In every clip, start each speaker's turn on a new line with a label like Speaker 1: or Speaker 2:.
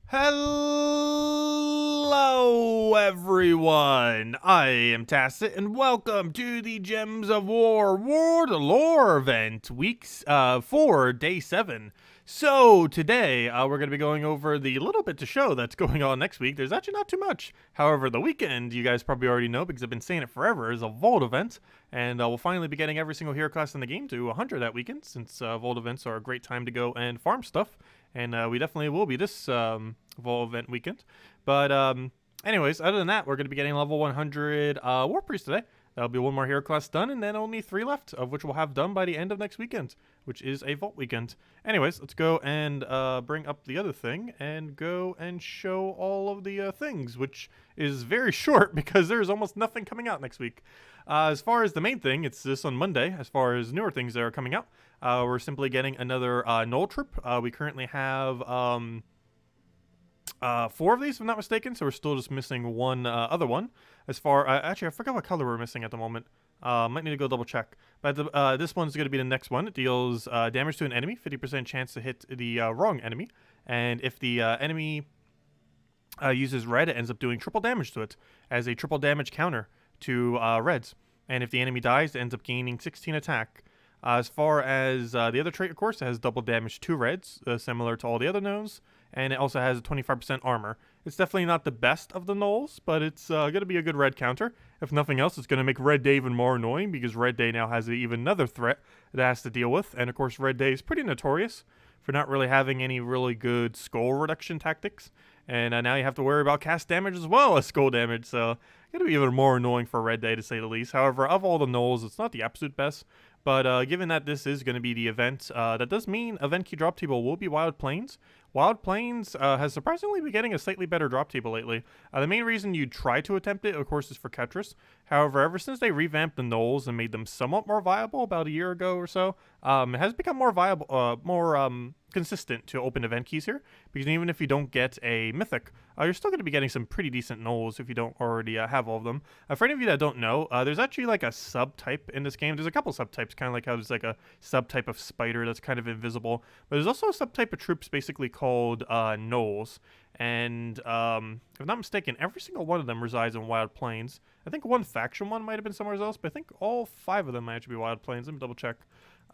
Speaker 1: Hello, everyone. I am Tacet, and welcome to the Gems of War World Lore event, weeks 4, day 7. So today we're going to be going over the little bit to show that's going on next week. There's actually not too much. However, the weekend, you guys probably already know because I've been saying it forever, is a Vault event, and we'll finally be getting every single hero class in the game to 100 that weekend, since Vault events are a great time to go and farm stuff. And we definitely will be this Vault event weekend. But anyways, other than that, we're going to be getting level 100 Warpriest today. That'll be one more hero class done, and then only 3 left, of which we'll have done by the end of next weekend, which is a Vault weekend. Anyways, let's go and bring up the other thing and go and show all of the things, which is very short because there's almost nothing coming out next week. As far as the main thing, it's this on Monday. As far as newer things that are coming out, we're simply getting another Null Troop. We currently have 4 of these, if I'm not mistaken, so we're still just missing one other one. As far actually, I forgot what color we're missing at the moment. Might need to go double check. But this one's going to be the next one. It deals damage to an enemy, 50% chance to hit the wrong enemy, and if the enemy uses red, it ends up doing triple damage to it as a triple damage counter to reds. And if the enemy dies, it ends up gaining 16 attack. As far as the other trait, of course, it has double damage to reds, similar to all the other Nulls, and it also has a 25% armor. It's definitely not the best of the Nulls, but it's going to be a good red counter. If nothing else, it's going to make Red Day even more annoying, because Red Day now has even another threat that it has to deal with, and of course Red Day is pretty notorious for not really having any really good skull reduction tactics, and now you have to worry about cast damage as well as skull damage, so it's going to be even more annoying for Red Day, to say the least. However, of all the Nulls, it's not the absolute best. But given that this is going to be the event, that does mean event key drop table will be Wild Plains. Wild Plains has surprisingly been getting a slightly better drop table lately. The main reason you try to attempt it, of course, is for Ketris. However, ever since they revamped the Nulls and made them somewhat more viable about a year ago or so, it has become more viable, consistent to open event keys here, because even if you don't get a Mythic, you're still going to be getting some pretty decent Nulls if you don't already have all of them. For any of you that don't know, there's actually like a subtype in this game. There's a couple subtypes, kind of like how there's like a subtype of spider that's kind of invisible, but there's also a subtype of troops basically called Nulls, and if I'm not mistaken, every single one of them resides in Wild Plains. I think one faction one might have been somewhere else, but I think all 5 of them might actually be Wild Plains. Let me double check.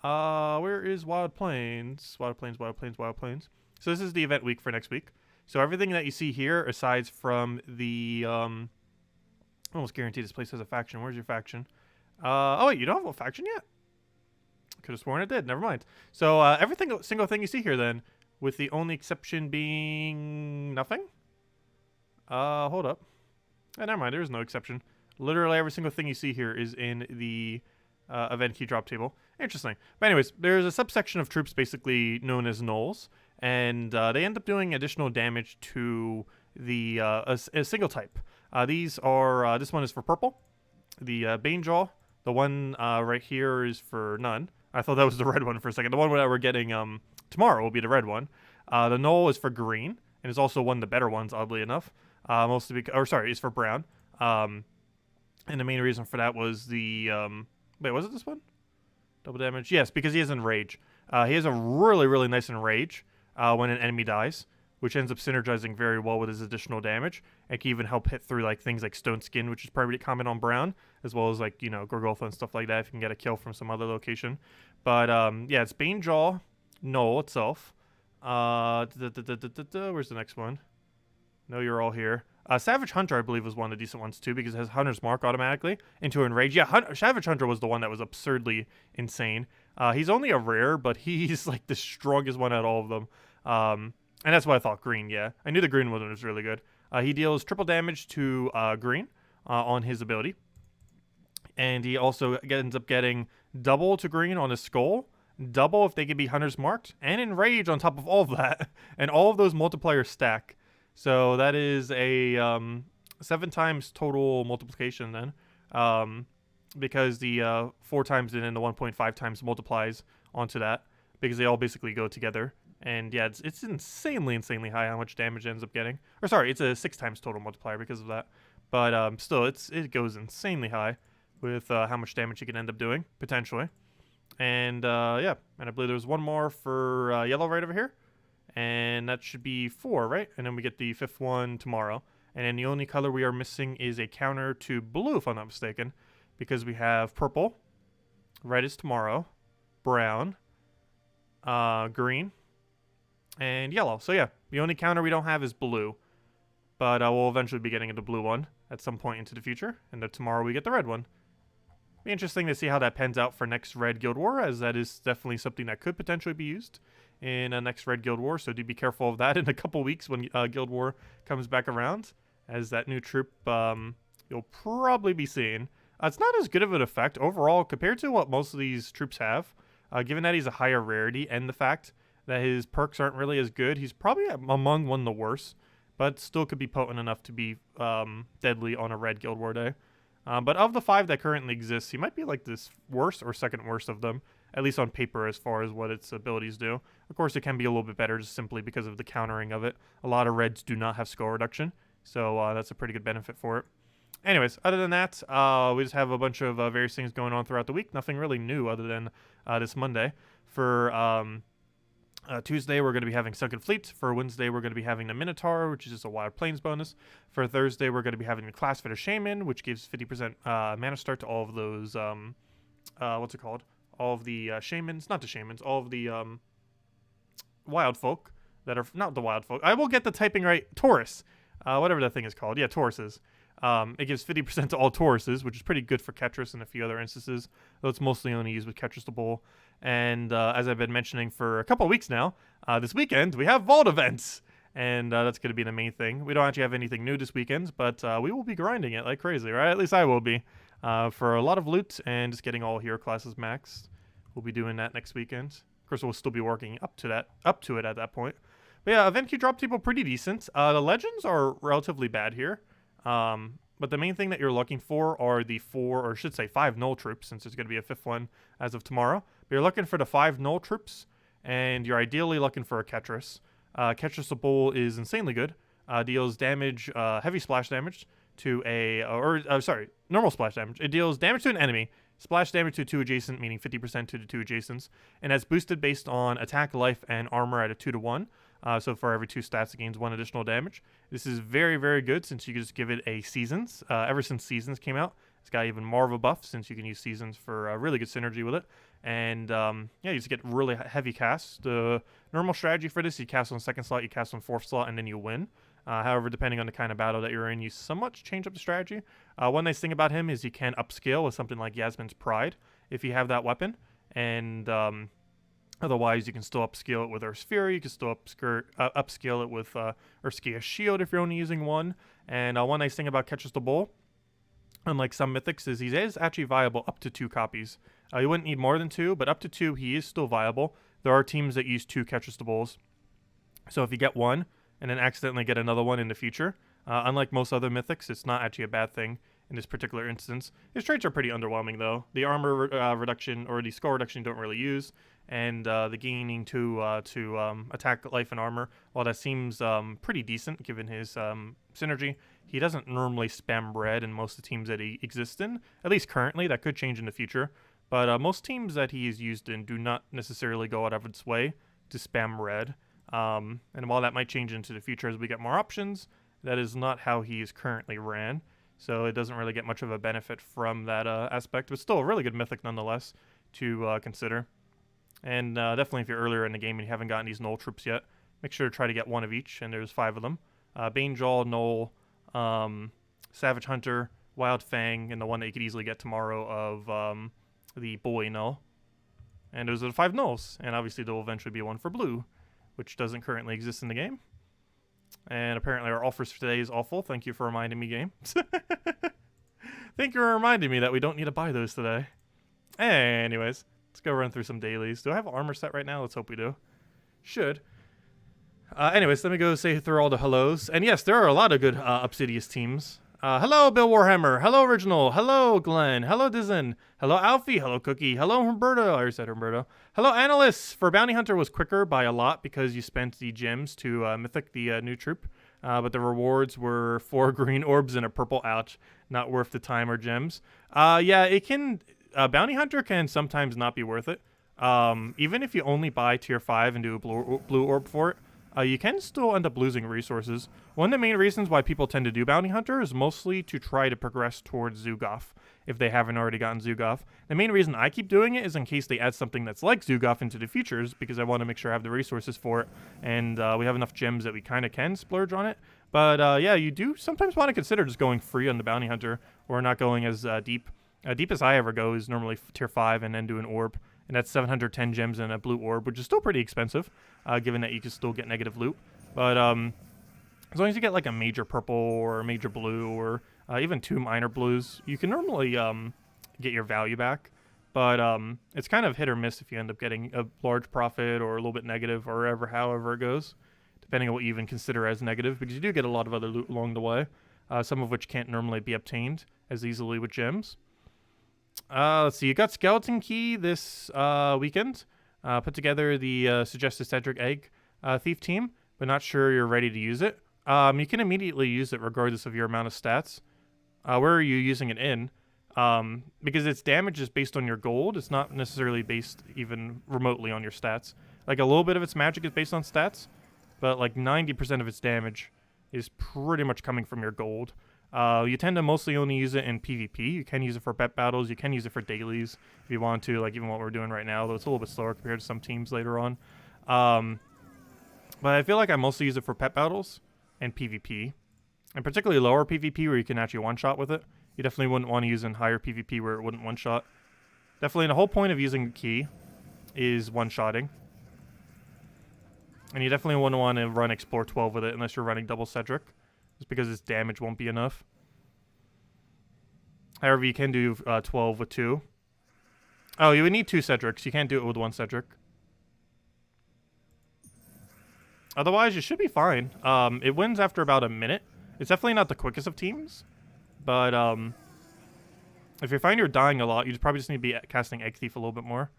Speaker 1: Where is Wild Plains? Wild Plains, Wild Plains, Wild Plains. So this is the event week for next week. So everything that you see here, aside from the, almost guarantee this place has a faction. Where's your faction? Oh wait, you don't have a faction yet? Could have sworn it did. Never mind. So single thing you see here then, with the only exception being nothing? Hold up. Never mind, there is no exception. Literally every single thing you see here is in the event key drop table. Interesting. But anyways, there's a subsection of troops basically known as Nulls, and they end up doing additional damage to the a single type. These are this one is for purple. The Banejaw, the one right here is for none. I thought that was the red one for a second. The one that we're getting tomorrow will be the red one. The Null is for green, and is also one of the better ones, oddly enough. Mostly because, or sorry, is for brown. And the main reason for that was the wait, was it this one? Double damage? Yes, because he has Enrage. He has a really, really nice Enrage when an enemy dies, which ends up synergizing very well with his additional damage. It can even help hit through like things like Stone Skin, which is pretty common on brown, as well as like, you know, Gorgolfa and stuff like that if you can get a kill from some other location. But yeah, it's Banejaw Null itself. Where's the next one? No, you're all here. Savage Hunter, I believe, was one of the decent ones too, because it has Hunter's Mark automatically into Enrage. Yeah, Savage Hunter was the one that was absurdly insane. He's only a rare, but he's like the strongest one out of all of them. And that's why I thought green, yeah. I knew the green one was really good. He deals triple damage to green on his ability. And he also ends up getting double to green on his skull, double if they can be Hunter's Marked, and Enrage on top of all of that. And all of those multipliers stack. So that is a 7 times total multiplication then, because the 4 times and then the 1.5 times multiplies onto that, because they all basically go together. And yeah, it's insanely high how much damage it ends up getting. Or sorry, it's a 6 times total multiplier because of that. But still, it goes insanely high with how much damage you can end up doing, potentially. And yeah, and I believe there's one more for yellow right over here. And that should be 4, right? And then we get the 5th one tomorrow. And then the only color we are missing is a counter to blue, if I'm not mistaken, because we have purple, red is tomorrow, brown, green, and yellow. So yeah, the only counter we don't have is blue, but we'll eventually be getting the blue one at some point into the future, and then tomorrow we get the red one. Be interesting to see how that pans out for next Red Guild War, as that is definitely something that could potentially be used in a next Red Guild War, so do be careful of that in a couple weeks when Guild War comes back around, as that new troop you'll probably be seeing. It's not as good of an effect overall compared to what most of these troops have, given that he's a higher rarity and the fact that his perks aren't really as good. He's probably among one of the worst, but still could be potent enough to be deadly on a Red Guild War day. But of the 5 that currently exist, he might be like this worst or second worst of them, at least on paper as far as what its abilities do. Of course, it can be a little bit better just simply because of the countering of it. A lot of reds do not have skull reduction, so that's a pretty good benefit for it. Anyways, other than that, we just have a bunch of various things going on throughout the week. Nothing really new other than this Monday. For Tuesday, we're going to be having Sunken Fleet. For Wednesday, we're going to be having the Minotaur, which is just a Wild Plains bonus. For Thursday, we're going to be having the Class Fitter Shaman, which gives 50% mana start to all of those, what's it called? All of the shamans, not the shamans, all of the wild folk that are, not the wild folk. I will get the typing right, Taurus, whatever that thing is called. Yeah, Tauruses. It gives 50% to all Tauruses, which is pretty good for Ketris and a few other instances, though it's mostly only used with Ketris the Bull. And as I've been mentioning for a couple of weeks now, this weekend we have Vault events, and that's going to be the main thing. We don't actually have anything new this weekend, but we will be grinding it like crazy, right? At least I will be, for a lot of loot and just getting all hero classes maxed. We'll be doing that next weekend. Of course, we'll still be working up to it at that point. But yeah, event queue drop table pretty decent. The legends are relatively bad here. But the main thing that you're looking for are the 4, or I should say 5 null troops, since there's going to be a 5th one as of tomorrow. But you're looking for the 5 null troops, and you're ideally looking for a Ketris. Ketris the Bull is insanely good. Deals damage, heavy splash damage to normal splash damage. It deals damage to an enemy, splash damage to 2 adjacent, meaning 50% to the 2 adjacents, and that's boosted based on attack, life, and armor at a 2-to-1. So for every 2 stats, it gains 1 additional damage. This is very, very good since you can just give it a Seasons. Ever since Seasons came out, it's got even more of a buff since you can use Seasons for really good synergy with it. And yeah, you just get really heavy casts. The normal strategy for this, you cast on 2nd slot, you cast on 4th slot, and then you win. However, depending on the kind of battle that you're in, you somewhat change up the strategy. One nice thing about him is you can upscale with something like Yasmin's Pride if you have that weapon. And otherwise, you can still upscale it with Earth's Fury. You can still upscale it with Urskia's Shield if you're only using one. And one nice thing about Ketris the Bull, unlike some mythics, is he is actually viable up to 2 copies. You wouldn't need more than 2, but up to 2, he is still viable. There are teams that use 2 Ketris the Bulls. So if you get one and then accidentally get another one in the future, unlike most other mythics, it's not actually a bad thing in this particular instance. His traits are pretty underwhelming, though. The armor reduction, or the skull reduction, you don't really use, and the gaining to attack, life, and armor, while that seems pretty decent given his synergy, he doesn't normally spam red in most of the teams that he exists in, at least currently. That could change in the future, but most teams that he is used in do not necessarily go out of its way to spam red. And while that might change into the future as we get more options, that is not how he is currently ran. So it doesn't really get much of a benefit from that aspect, but still a really good mythic nonetheless to consider. And definitely if you're earlier in the game and you haven't gotten these Null troops yet, make sure to try to get one of each, and there's 5 of them. Banejaw, Null, Savage Hunter, Wild Fang, and the one that you could easily get tomorrow of the Boy Null. And those are the 5 Nulls, and obviously there will eventually be one for Blue, which doesn't currently exist in the game. And apparently our offers for today is awful. Thank you for reminding me, game. Thank you for reminding me that we don't need to buy those today. Anyways, let's go run through some dailies. Do I have an armor set right now? Let's hope we do. Should. Anyways, let me go say through all the hellos. And yes, there are a lot of good Obsidious teams. Hello, Bill Warhammer. Hello, Original. Hello, Glenn. Hello, Dizen. Hello, Alfie. Hello, Cookie. Hello, Humberto. I already said Humberto. Hello, Analysts. For Bounty Hunter was quicker by a lot because you spent the gems to Mythic, the new troop. But the rewards were 4 green orbs and a purple ouch. Not worth the time or gems. Yeah, it can... Bounty Hunter can sometimes not be worth it. Even if you only buy tier 5 and do a blue orb for it. you can still end up losing resources. One of the main reasons why people tend to do Bounty Hunter is mostly to try to progress towards Zugoff, if they haven't already gotten Zugoff. The main reason I keep doing it is in case they add something that's like Zugoff into the futures, because I want to make sure I have the resources for it, and we have enough gems that we kind of can splurge on it. But yeah, you do sometimes want to consider just going free on the Bounty Hunter, or not going as deep. Deepest I ever go is normally tier 5 and then do an orb. And that's 710 gems and a blue orb, which is still pretty expensive, given that you can still get negative loot. But as long as you get like a major purple or a major blue or even 2 minor blues, you can normally get your value back. But it's kind of hit or miss if you end up getting a large profit or a little bit negative or however it goes, depending on what you even consider as negative, because you do get a lot of other loot along the way, some of which can't normally be obtained as easily with gems. Let's see, you got Skeleton Key this weekend. Put together the suggested Cedric Egg Thief team, but not sure you're ready to use it. You can immediately use it regardless of your amount of stats. Where are you using it in? Because its damage is based on your gold. It's not necessarily based even remotely on your stats. Like a little bit of its magic is based on stats, but like 90% of its damage is pretty much coming from your gold. You tend to mostly only use it in PvP. You can use it for bet battles. You can use it for dailies if you want to, like even what we're doing right now, though it's a little bit slower compared to some teams later on. But I feel like I mostly use it for pet battles and PvP, and particularly lower PvP where you can actually one-shot with it. You definitely wouldn't want to use in higher PvP where it wouldn't one-shot. Definitely the whole point of using the key is one-shotting. And you definitely wouldn't want to run Explore 12 with it unless you're running double Cedric, just because its damage won't be enough. However, you can do 12 with 2. Oh, you would need 2 Cedrics. You can't do it with 1 Cedric. Otherwise, you should be fine. It wins after about a minute. It's definitely not the quickest of teams, but if you find you're dying a lot, you probably just need to be casting Egg Thief a little bit more.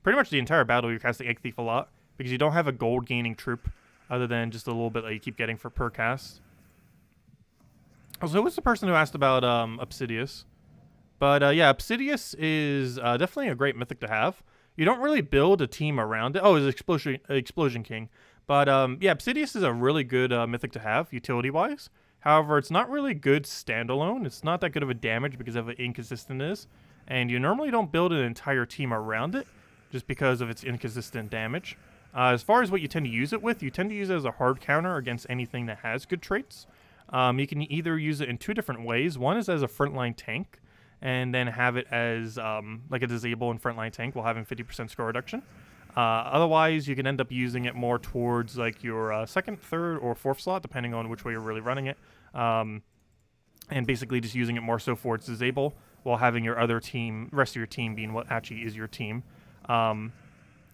Speaker 1: Pretty much the entire battle, you're casting Egg Thief a lot, because you don't have a gold gaining troop other than just a little bit that you keep getting for per cast. Also, who was the person who asked about Sidious? But yeah, Sidious is definitely a great mythic to have. You don't really build a team around it. Oh, it's Explosion King. But yeah, Sidious is a really good mythic to have, utility-wise. However, it's not really good standalone. It's not that good of a damage because of how inconsistent it is. And you normally don't build an entire team around it just because of its inconsistent damage. As far as what you tend to use it with, you tend to use it as a hard counter against anything that has good traits. You can either use it in 2 different ways. One is as a frontline tank, and then have it as like a disable and frontline tank while having 50% score reduction. Otherwise, you can end up using it more towards like your 2nd, 3rd, or 4th slot, depending on which way you're really running it. And basically just using it more so for its disable, while having your other team, rest of your team being what actually is your team.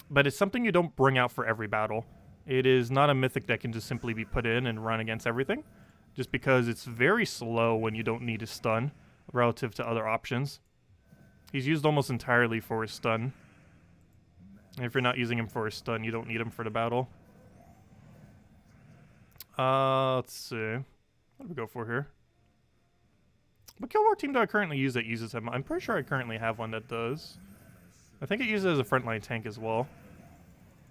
Speaker 1: But it's something you don't bring out for every battle. It is not a mythic that can just simply be put in and run against everything, just because it's very slow when you don't need a stun relative to other options. He's used almost entirely for his stun. And if you're not using him for his stun, you don't need him for the battle. Let's see. What do we go for here? What Guild War team do I currently use that uses him? I'm pretty sure I currently have one that does. I think it uses it as a frontline tank as well,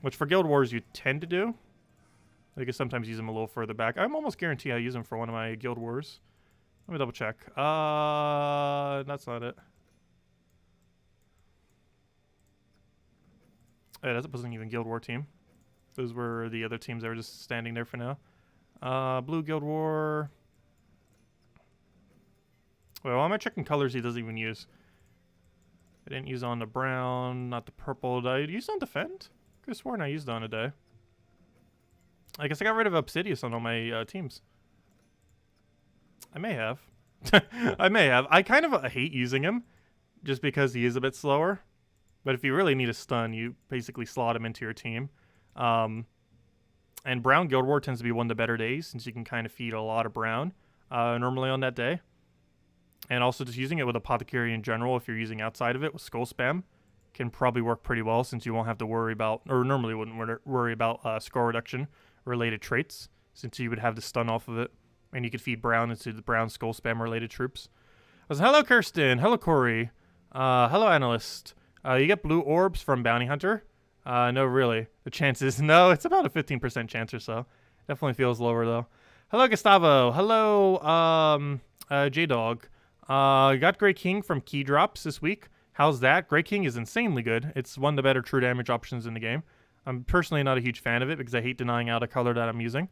Speaker 1: which for Guild Wars you tend to do. I can sometimes use him a little further back. I'm almost guaranteed I use him for one of my Guild Wars. Let me double check. That's not it. Yeah, that wasn't even Guild War team. Those were the other teams that were just standing there for now. Blue Guild War. Wait, why am I checking colors he doesn't even use? I didn't use on the brown, not the purple. Did I use on defend? I could have sworn I used on a day. I guess I got rid of Sidious on all my teams. I may have. I may have. I kind of hate using him just because he is a bit slower. But if you really need a stun, you basically slot him into your team. And Brown Guild War tends to be one of the better days since you can kind of feed a lot of Brown normally on that day. And also just using it with Apothecary in general, if you're using outside of it with Skull Spam, can probably work pretty well since you won't have to worry about, or normally wouldn't worry about score reduction related traits, since you would have the stun off of it. And you could feed Brown into the Brown Skull Spam related troops. Hello Kirsten, hello Corey, hello Analyst. You get blue orbs from Bounty Hunter. No, really. The chances, no, it's about a 15% chance or so. Definitely feels lower, though. Hello, Gustavo. Hello, J-Dog. Got Grey King from Key Drops this week. How's that? Grey King is insanely good. It's one of the better true damage options in the game. I'm personally not a huge fan of it because I hate denying out a color that I'm using.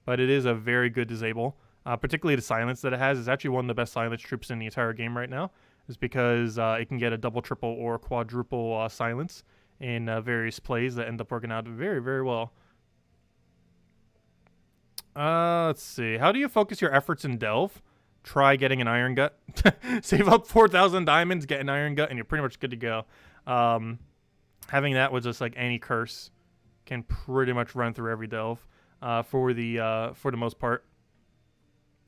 Speaker 1: But it is a very good disable. Particularly the silence that it has is actually one of the best silence troops in the entire game right now. Is because it can get a double, triple, or quadruple silence in various plays that end up working out very, very well. Let's see. How do you focus your efforts in Delve? Try getting an Iron Gut. Save up 4,000 diamonds, get an Iron Gut, and you're pretty much good to go. Having that with just like any curse can pretty much run through every Delve for the most part.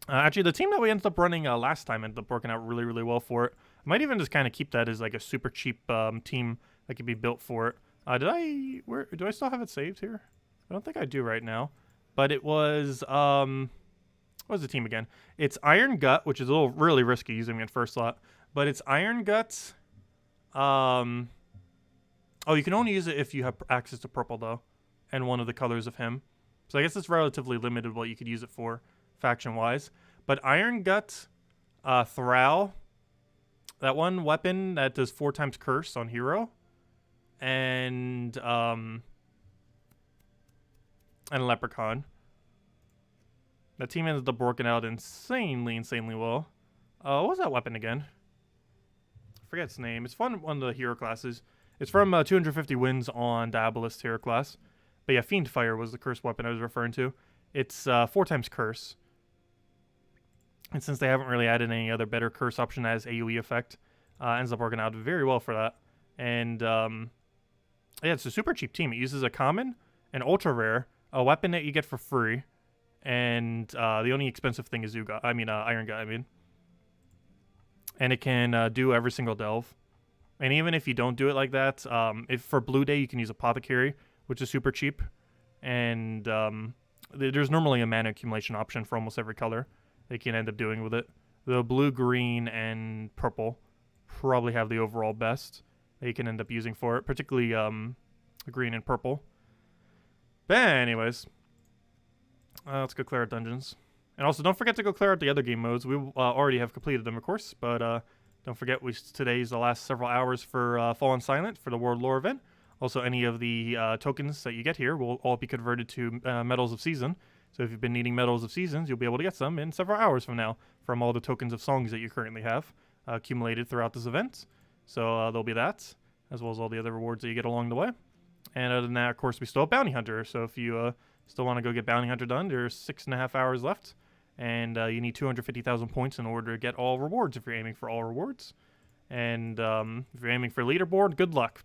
Speaker 1: Actually, the team that we ended up running last time ended up working out really, really well for it. I might even just kind of keep that as like a super cheap team that could be built for it. Do I still have it saved here? I don't think I do right now. But it was, what was the team again? It's Iron Gut, which is a little really risky using it in first slot. But it's Iron Gut. Oh, you can only use it if you have access to purple, though. And one of the colors of him. So I guess it's relatively limited what you could use it for, faction-wise. But Iron Gut, Thrall, that one weapon that does 4 times curse on hero. And Leprechaun. That team ended up working out insanely well. What was that weapon again? I forget its name. It's one of the hero classes. It's from 250 wins on Diabolist hero class. But yeah, Fiend Fire was the curse weapon I was referring to. It's 4 times curse. And since they haven't really added any other better curse option as AoE effect, ends up working out very well for that. And yeah, it's a super cheap team. It uses a common, an ultra rare, a weapon that you get for free, and the only expensive thing is Iron Gut, and it can do every single delve. And even if you don't do it like that, if for Blue Day you can use Apothecary, which is super cheap, and there's normally a mana accumulation option for almost every color they can end up doing with it. The blue, green, and purple probably have the overall best that you can end up using for it, particularly green and purple. But anyways, let's go clear out dungeons. And also, don't forget to go clear out the other game modes. We already have completed them, of course, but don't forget today's the last several hours for Fallen Silent for the World Lore event. Also, any of the tokens that you get here will all be converted to Medals of Season. So if you've been needing Medals of Seasons, you'll be able to get some in several hours from now from all the tokens of songs that you currently have accumulated throughout this event. So there'll be that, as well as all the other rewards that you get along the way. And other than that, of course, we still have Bounty Hunter. So if you still want to go get Bounty Hunter done, there's 6.5 hours left. And you need 250,000 points in order to get all rewards if you're aiming for all rewards. And if you're aiming for Leaderboard, good luck.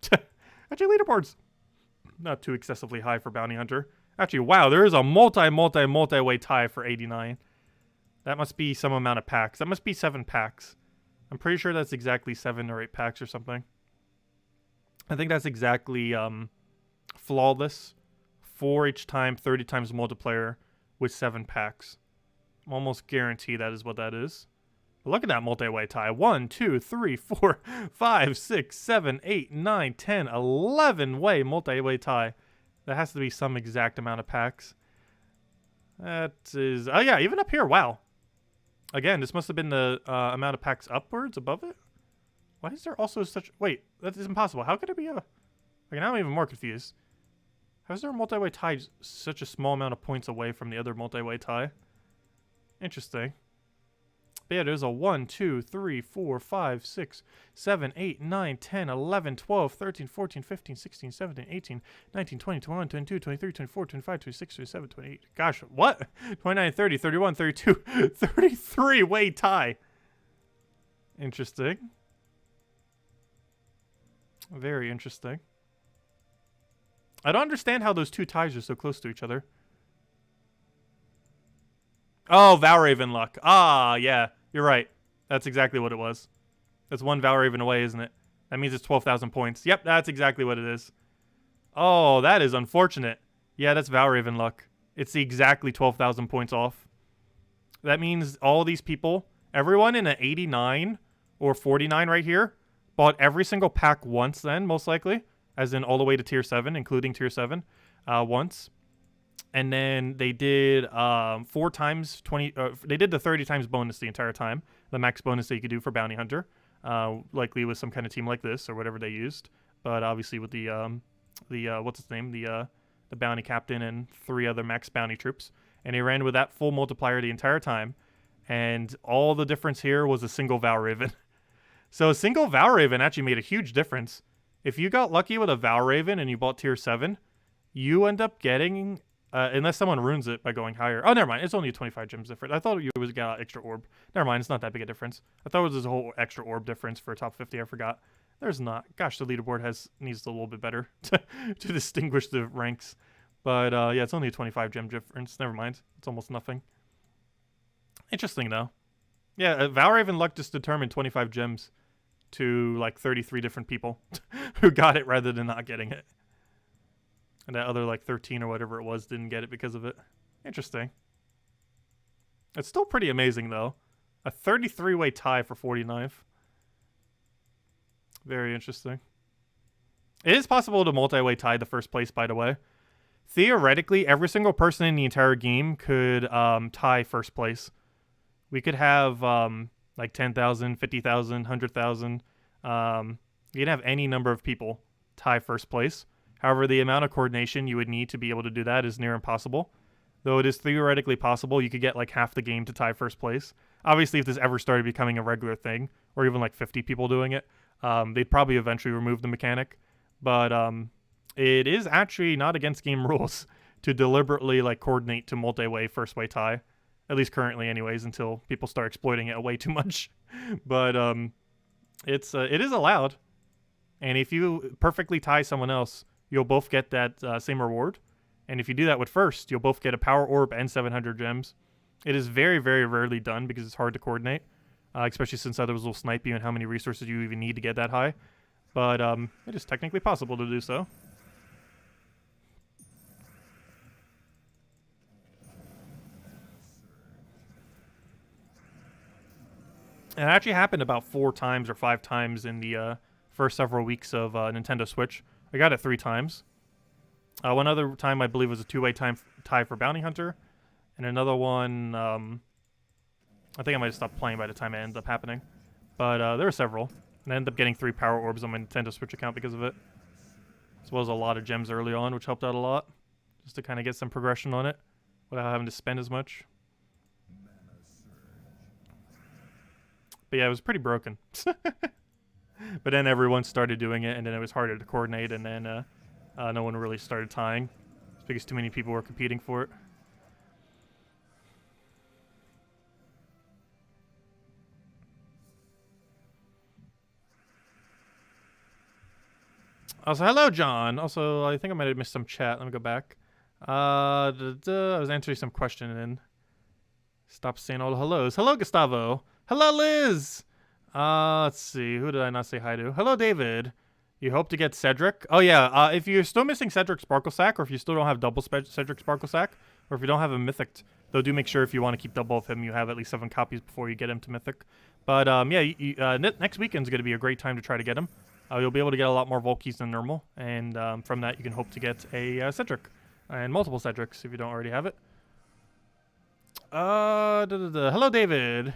Speaker 1: Actually, Leaderboard's not too excessively high for Bounty Hunter. Actually, wow, there is a multi-way tie for 89. That must be some amount of packs. That must be 7 packs. I'm pretty sure that's exactly 7 or 8 packs or something. I think that's exactly flawless. 4 each time, 30 times multiplayer with 7 packs. I'm almost guaranteed that is what that is. But look at that multi-way tie. 1, 2, 3, 4, 5, 6, 7, 8, 9, 10, 11-way multi-way tie. That has to be some exact amount of packs. That is... Oh, yeah, even up here. Wow. Again, this must have been the amount of packs upwards above it. Why is there also such... Wait, that is impossible. How could it be a... Okay, now I'm even more confused. How is there a multi-way tie such a small amount of points away from the other multi-way tie? Interesting. But yeah, there's a 1, 2, 3, 4, 5, 6, 7, 8, 9, 10, 11, 12, 13, 14, 15, 16, 17, 18, 19, 20, 21, 22, 23, 24, 25, 26, 27, 28. Gosh, what? 29, 30, 31, 32, 33-way tie. Interesting. Very interesting. I don't understand how those two ties are so close to each other. Oh, Valraven luck. Ah, yeah. You're right. That's exactly what it was. That's 1 Valraven away, isn't it? That means it's 12,000 points. Yep, that's exactly what it is. Oh, that is unfortunate. Yeah, that's Valraven luck. It's exactly 12,000 points off. That means all these people, everyone in an 89 or 49 right here, bought every single pack once then, most likely. as in all the way to tier 7, including tier 7, once. And then they did 4 times 20. They did the 30 times bonus the entire time, the max bonus that you could do for Bounty Hunter. Likely with some kind of team like this or whatever they used, but obviously with the what's its name, the bounty captain and 3 other max bounty troops, and he ran with that full multiplier the entire time. And all the difference here was a single Valraven. So a single Valraven actually made a huge difference. If you got lucky with a Valraven and you bought tier 7, you end up getting, unless someone ruins it by going higher. Oh, never mind. It's only a 25 gems difference. I thought you was got extra orb. Never mind. It's not that big a difference. I thought it was a whole extra orb difference for top 50. I forgot. There's not. Gosh, the leaderboard needs a little bit better to distinguish the ranks. But yeah, it's only a 25 gem difference. Never mind. It's almost nothing. Interesting, though. Yeah, Valraven luck just determined 25 gems to like 33 different people who got it rather than not getting it. And that other like 13 or whatever it was didn't get it because of it. Interesting. It's still pretty amazing, though. A 33-way tie for 49th. Very interesting. It is possible to multi-way tie the first place, by the way. Theoretically, every single person in the entire game could tie first place. We could have like 10,000, 50,000, 100,000. You can have any number of people tie first place. However, the amount of coordination you would need to be able to do that is near impossible. Though it is theoretically possible, you could get like half the game to tie first place. Obviously, if this ever started becoming a regular thing, or even like 50 people doing it, they'd probably eventually remove the mechanic. But it is actually not against game rules to deliberately like coordinate to multi-way first-way tie. At least currently anyways, until people start exploiting it way too much. But it is allowed. And if you perfectly tie someone else, you'll both get that same reward. And if you do that with first, you'll both get a power orb and 700 gems. It is very, very rarely done because it's hard to coordinate. Especially since others will snipe you and how many resources you even need to get that high. But it is technically possible to do so. It actually happened about 4 times or 5 times in the first several weeks of Nintendo Switch. I got it 3 times. One other time I believe was a 2-way tie for Bounty Hunter. And another one, I think I might have stopped playing by the time it ended up happening. But there were several. And I ended up getting 3 power orbs on my Nintendo Switch account because of it. As well as a lot of gems early on, which helped out a lot. Just to kind of get some progression on it without having to spend as much. But yeah, it was pretty broken. But then everyone started doing it, and then it was harder to coordinate, and then no one really started tying. It's because too many people were competing for it. Also, hello, John. Also, I think I might have missed some chat. Let me go back. I was answering some question and then stop saying all the hellos. Hello, Gustavo. Hello, Liz. Let's see. Who did I not say hi to? Hello, David. You hope to get Cedric? Oh, yeah. If you're still missing Cedric Sparkle Sack, or if you still don't have double Cedric Sparkle Sack, or if you don't have a Mythic, though do make sure if you want to keep double of him, you have at least 7 copies before you get him to Mythic. But, yeah, next weekend's going to be a great time to try to get him. You'll be able to get a lot more Volkies than normal, and from that you can hope to get a Cedric, and multiple Cedrics if you don't already have it. Hello, David.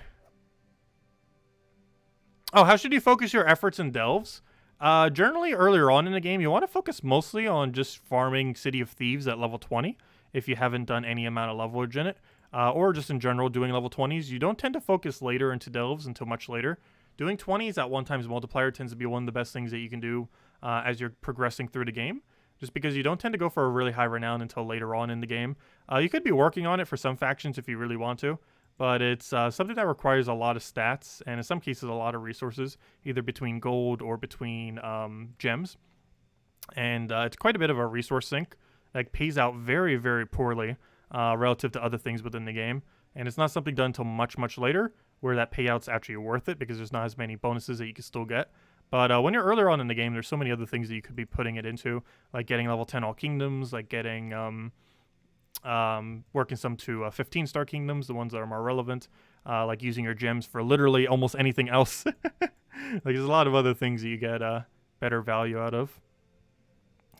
Speaker 1: Oh, how should you focus your efforts in delves? Generally, earlier on in the game, you want to focus mostly on just farming City of Thieves at level 20, if you haven't done any amount of levelage in it, or just in general doing level 20s. You don't tend to focus later into delves until much later. Doing 20s at 1x multiplier tends to be one of the best things that you can do as you're progressing through the game, just because you don't tend to go for a really high renown until later on in the game. You could be working on it for some factions if you really want to, but it's something that requires a lot of stats, and in some cases a lot of resources, either between gold or between gems. And it's quite a bit of a resource sink that pays out very, very poorly relative to other things within the game. And it's not something done until much, much later, where that payout's actually worth it, because there's not as many bonuses that you can still get. But when you're earlier on in the game, there's so many other things that you could be putting it into, like getting level 10 all kingdoms, like getting working some to 15-star kingdoms, the ones that are more relevant, like using your gems for literally almost anything else. Like there's a lot of other things that you get better value out of.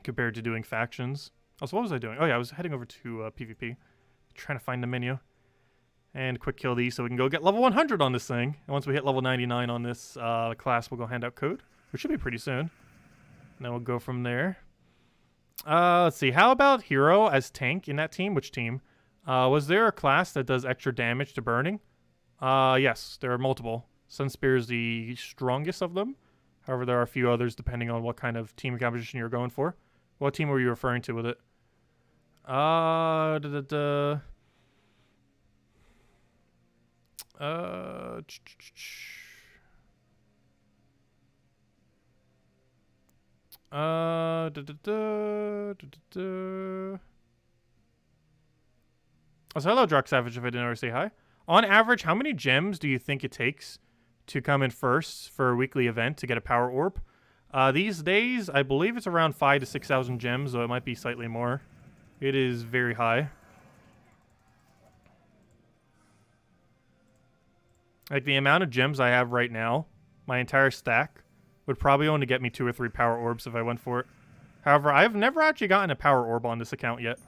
Speaker 1: compared to doing factions. Also, what was I doing? Oh yeah, I was heading over to PvP, trying to find the menu. And quick kill these so we can go get level 100 on this thing. And once we hit level 99 on this class, we'll go hand out code, which should be pretty soon. And then we'll go from there. Let's see. How about hero as tank in that team? Which team? Was there a class that does extra damage to burning? Yes, there are multiple. Sunspear is the strongest of them. However, there are a few others depending on what kind of team composition you're going for. What team were you referring to with it? So hello, Drock Savage, if I didn't already say hi. On average, how many gems do you think it takes to come in first for a weekly event to get a power orb? These days, I believe it's around 5,000 to 6,000 gems, though it might be slightly more. It is very high. Like, the amount of gems I have right now, my entire stack, would probably only get me 2 or 3 power orbs if I went for it. However, I've never actually gotten a power orb on this account yet.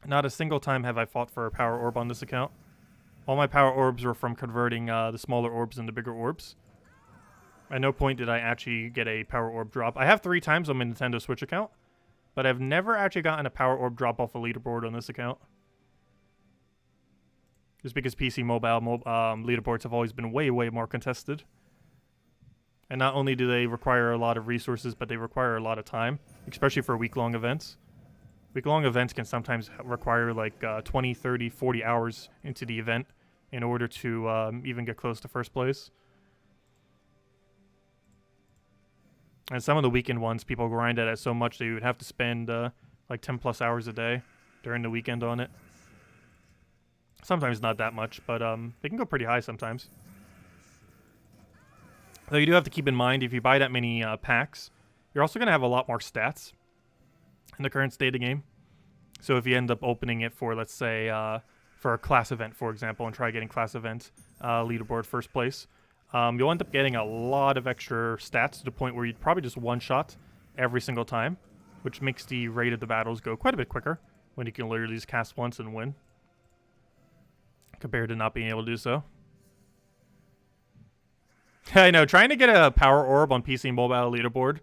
Speaker 1: Not a single time have I fought for a power orb on this account. All my power orbs were from converting the smaller orbs into bigger orbs. At no point did I actually get a power orb drop. I have 3 times on my Nintendo Switch account, but I've never actually gotten a power orb drop off a leaderboard on this account. Just because PC mobile leaderboards have always been way, way more contested. And not only do they require a lot of resources, but they require a lot of time, especially for week-long events. Week-long events can sometimes require like 20, 30, 40 hours into the event in order to even get close to first place. And some of the weekend ones, people grind at it so much that you would have to spend like 10 plus hours a day during the weekend on it. Sometimes not that much, but they can go pretty high sometimes. Though you do have to keep in mind, if you buy that many packs, you're also going to have a lot more stats in the current state of the game. So if you end up opening it for, let's say, for a class event, for example, and try getting class event leaderboard first place, you'll end up getting a lot of extra stats to the point where you'd probably just one-shot every single time, which makes the rate of the battles go quite a bit quicker when you can literally just cast once and win, compared to not being able to do so. I know, trying to get a power orb on PC mobile leaderboard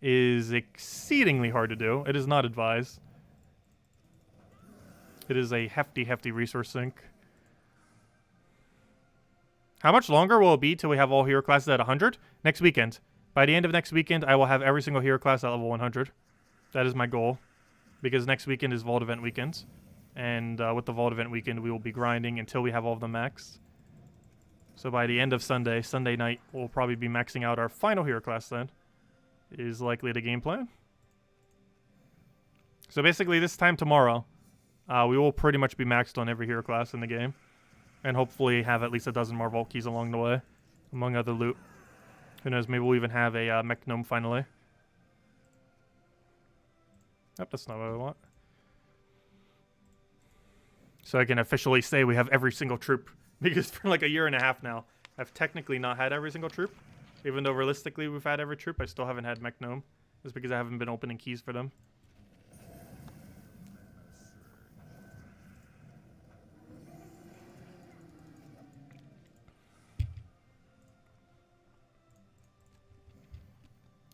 Speaker 1: is exceedingly hard to do. It is not advised. It is a hefty, hefty resource sink. How much longer will it be till we have all hero classes at 100? Next weekend. By the end of next weekend, I will have every single hero class at level 100. That is my goal. Because next weekend is Vault Event weekend. And with the Vault Event weekend, we will be grinding until we have all of them maxed. So by the end of Sunday night, we'll probably be maxing out our final hero class then. Is likely the game plan. So basically this time tomorrow, we will pretty much be maxed on every hero class in the game. And hopefully have at least a dozen more vault keys along the way, among other loot. Who knows, maybe we'll even have a mech gnome finally. Yep, that's not what I want. So I can officially say we have every single troop. Because for like a year and a half now, I've technically not had every single troop. Even though realistically we've had every troop, I still haven't had mech gnome. Just because I haven't been opening keys for them.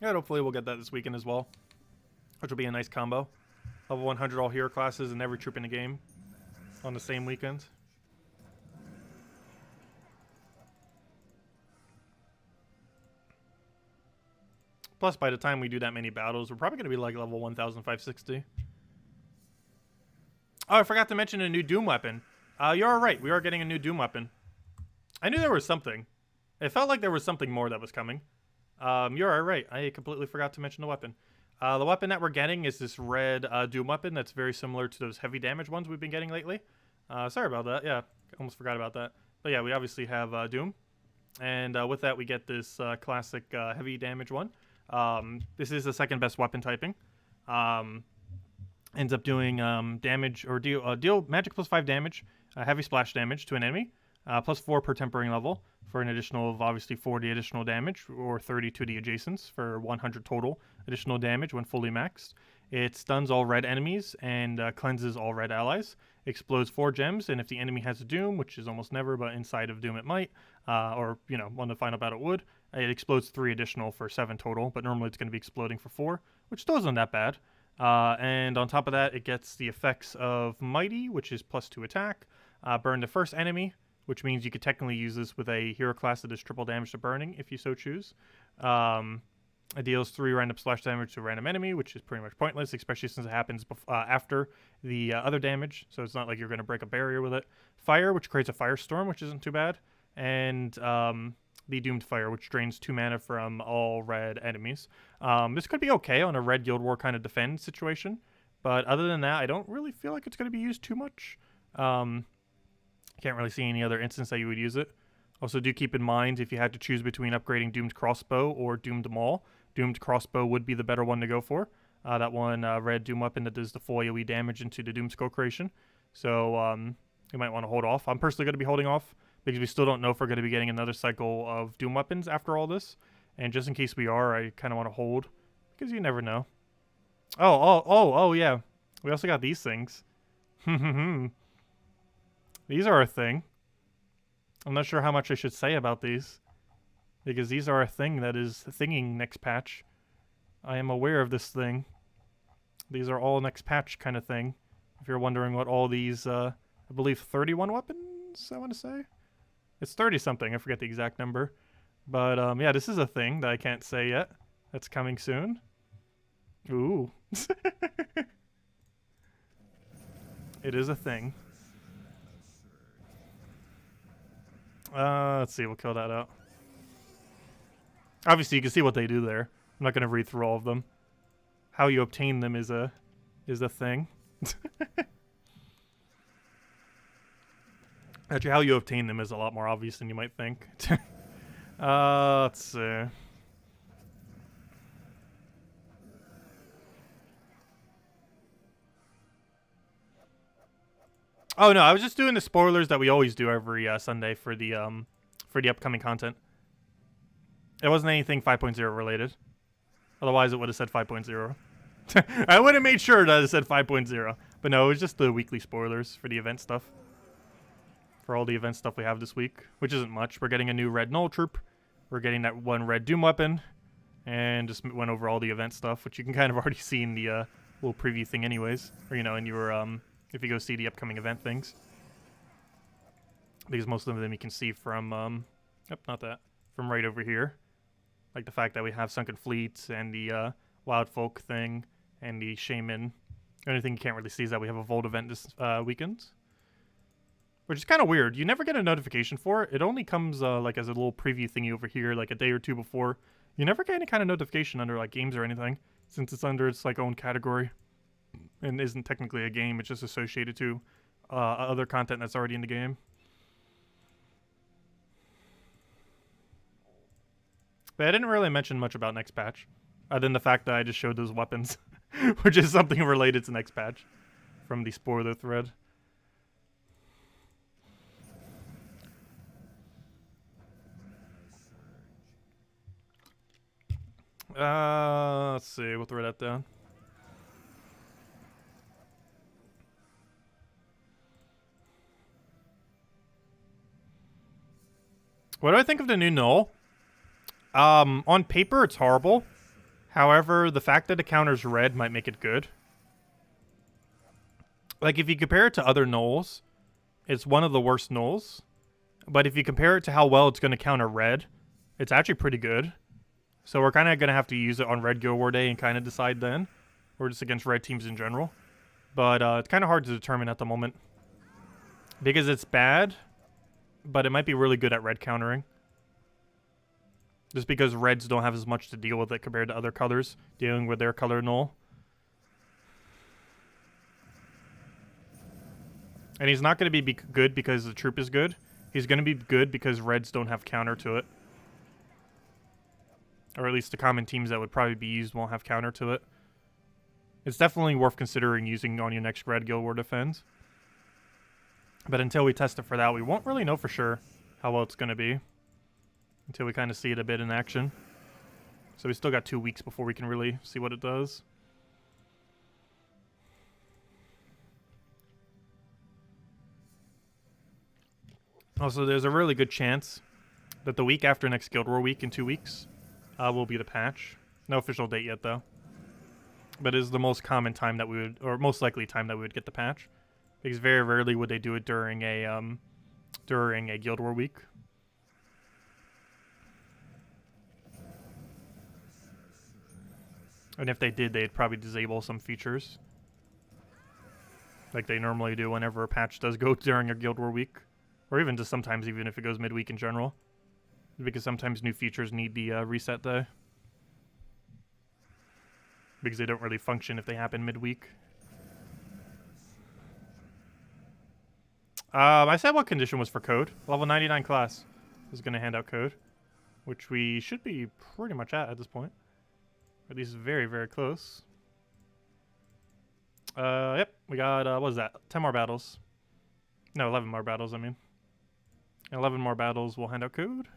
Speaker 1: Yeah, hopefully we'll get that this weekend as well. Which will be a nice combo. Level 100 all hero classes and every troop in the game on the same weekend. Plus, by the time we do that many battles, we're probably going to be like level 1,560. Oh, I forgot to mention a new Doom weapon. You're all right. We are getting a new Doom weapon. I knew there was something. It felt like there was something more that was coming. You're all right. I completely forgot to mention the weapon. The weapon that we're getting is this red Doom weapon that's very similar to those heavy damage ones we've been getting lately. Sorry about that. Yeah, almost forgot about that. But yeah, we obviously have Doom. And with that, we get this classic heavy damage one. This is the second best weapon typing. Ends up doing damage or deal magic plus 5 damage, heavy splash damage to an enemy. +4 per tempering level for an additional of obviously 40 additional damage, or 30 to the adjacents for 100 total additional damage when fully maxed. It stuns all red enemies and cleanses all red allies. Explodes 4 gems, and if the enemy has a Doom, which is almost never, but inside of Doom it might, or, you know, on the final battle it would, it explodes 3 additional for 7 total, but normally it's going to be exploding for 4, which still isn't that bad. And on top of that, it gets the effects of Mighty, which is +2 attack, burn the first enemy, which means you could technically use this with a hero class that does triple damage to burning if you so choose. It deals 3 random splash damage to a random enemy, which is pretty much pointless, especially since it happens after the other damage, so it's not like you're going to break a barrier with it. Fire, which creates a firestorm, which isn't too bad. And the Doomed Fire, which drains 2 mana from all red enemies. This could be okay on a red Guild War kind of defend situation, but other than that, I don't really feel like it's going to be used too much. Can't really see any other instance that you would use it. Also, do keep in mind, if you had to choose between upgrading Doomed Crossbow or Doomed Maul, Doomed Crossbow would be the better one to go for. That one, red Doom weapon that does the full AoE damage into the Doom Skull creation. So, you might want to hold off. I'm personally going to be holding off, because we still don't know if we're going to be getting another cycle of Doom weapons after all this. And just in case we are, I kind of want to hold, because you never know. Oh, yeah. We also got these things. These are a thing. I'm not sure how much I should say about these, because these are a thing that is thinging next patch. I am aware of this thing. These are all next patch kind of thing. If you're wondering what all these, I believe 31 weapons, I want to say? It's 30-something, I forget the exact number. But, yeah, this is a thing that I can't say yet. That's coming soon. Ooh. It is a thing. Let's see, we'll kill that out. Obviously, you can see what they do there. I'm not going to read through all of them. How you obtain them is a thing. Actually, how you obtain them is a lot more obvious than you might think. Let's see. Oh no, I was just doing the spoilers that we always do every Sunday for the upcoming content. It wasn't anything 5.0 related. Otherwise, it would have said 5.0. I would have made sure that it said 5.0. But no, it was just the weekly spoilers for the event stuff. For all the event stuff we have this week, which isn't much. We're getting a new red Null Troop. We're getting that one red Doom weapon. And just went over all the event stuff, which you can kind of already see in the little preview thing anyways. Or, you know, in your, if you go see the upcoming event things. Because most of them you can see from, yep, not that. From right over here. Like the fact that we have Sunken Fleets and the Wild Folk thing and the Shaman. The only thing you can't really see is that we have a Volt event this weekend. Which is kind of weird. You never get a notification for it. It only comes like as a little preview thingy over here, like a day or two before. You never get any kind of notification under like games or anything, since it's under its like own category. And isn't technically a game, it's just associated to other content that's already in the game. But I didn't really mention much about next patch, other than the fact that I just showed those weapons, which is something related to next patch from the spoiler thread. Let's see, we'll throw that down. What do I think of the new Null? On paper, it's horrible. However, the fact that it counters red might make it good. Like, if you compare it to other Nulls, it's one of the worst Nulls. But if you compare it to how well it's going to counter red, it's actually pretty good. So we're kind of going to have to use it on Red Guild War Day and kind of decide then. Or just against red teams in general. But it's kind of hard to determine at the moment. Because it's bad, but it might be really good at red countering. Just because reds don't have as much to deal with it compared to other colors dealing with their color Null. And he's not going to be good because the troop is good. He's going to be good because reds don't have counter to it. Or at least the common teams that would probably be used won't have counter to it. It's definitely worth considering using on your next Red Guild War defense. But until we test it for that, we won't really know for sure how well it's going to be until we kind of see it a bit in action. So we still got 2 weeks before we can really see what it does. Also, there's a really good chance that the week after next Guild War week in 2 weeks will be the patch. No official date yet, though. But it is the most common time that we would, or most likely time that we would get the patch. Because very rarely would they do it during a Guild War week. And if they did, they'd probably disable some features. Like they normally do whenever a patch does go during a Guild War week. Or even just sometimes even if it goes midweek in general. Because sometimes new features need the reset day. Because they don't really function if they happen midweek. I said what condition was for code. Level 99 class is going to hand out code. Which we should be pretty much at this point. At least very, very close. Yep. We got, what was that? 10 more battles. No, 11 more battles, I mean. 11 more battles will hand out code.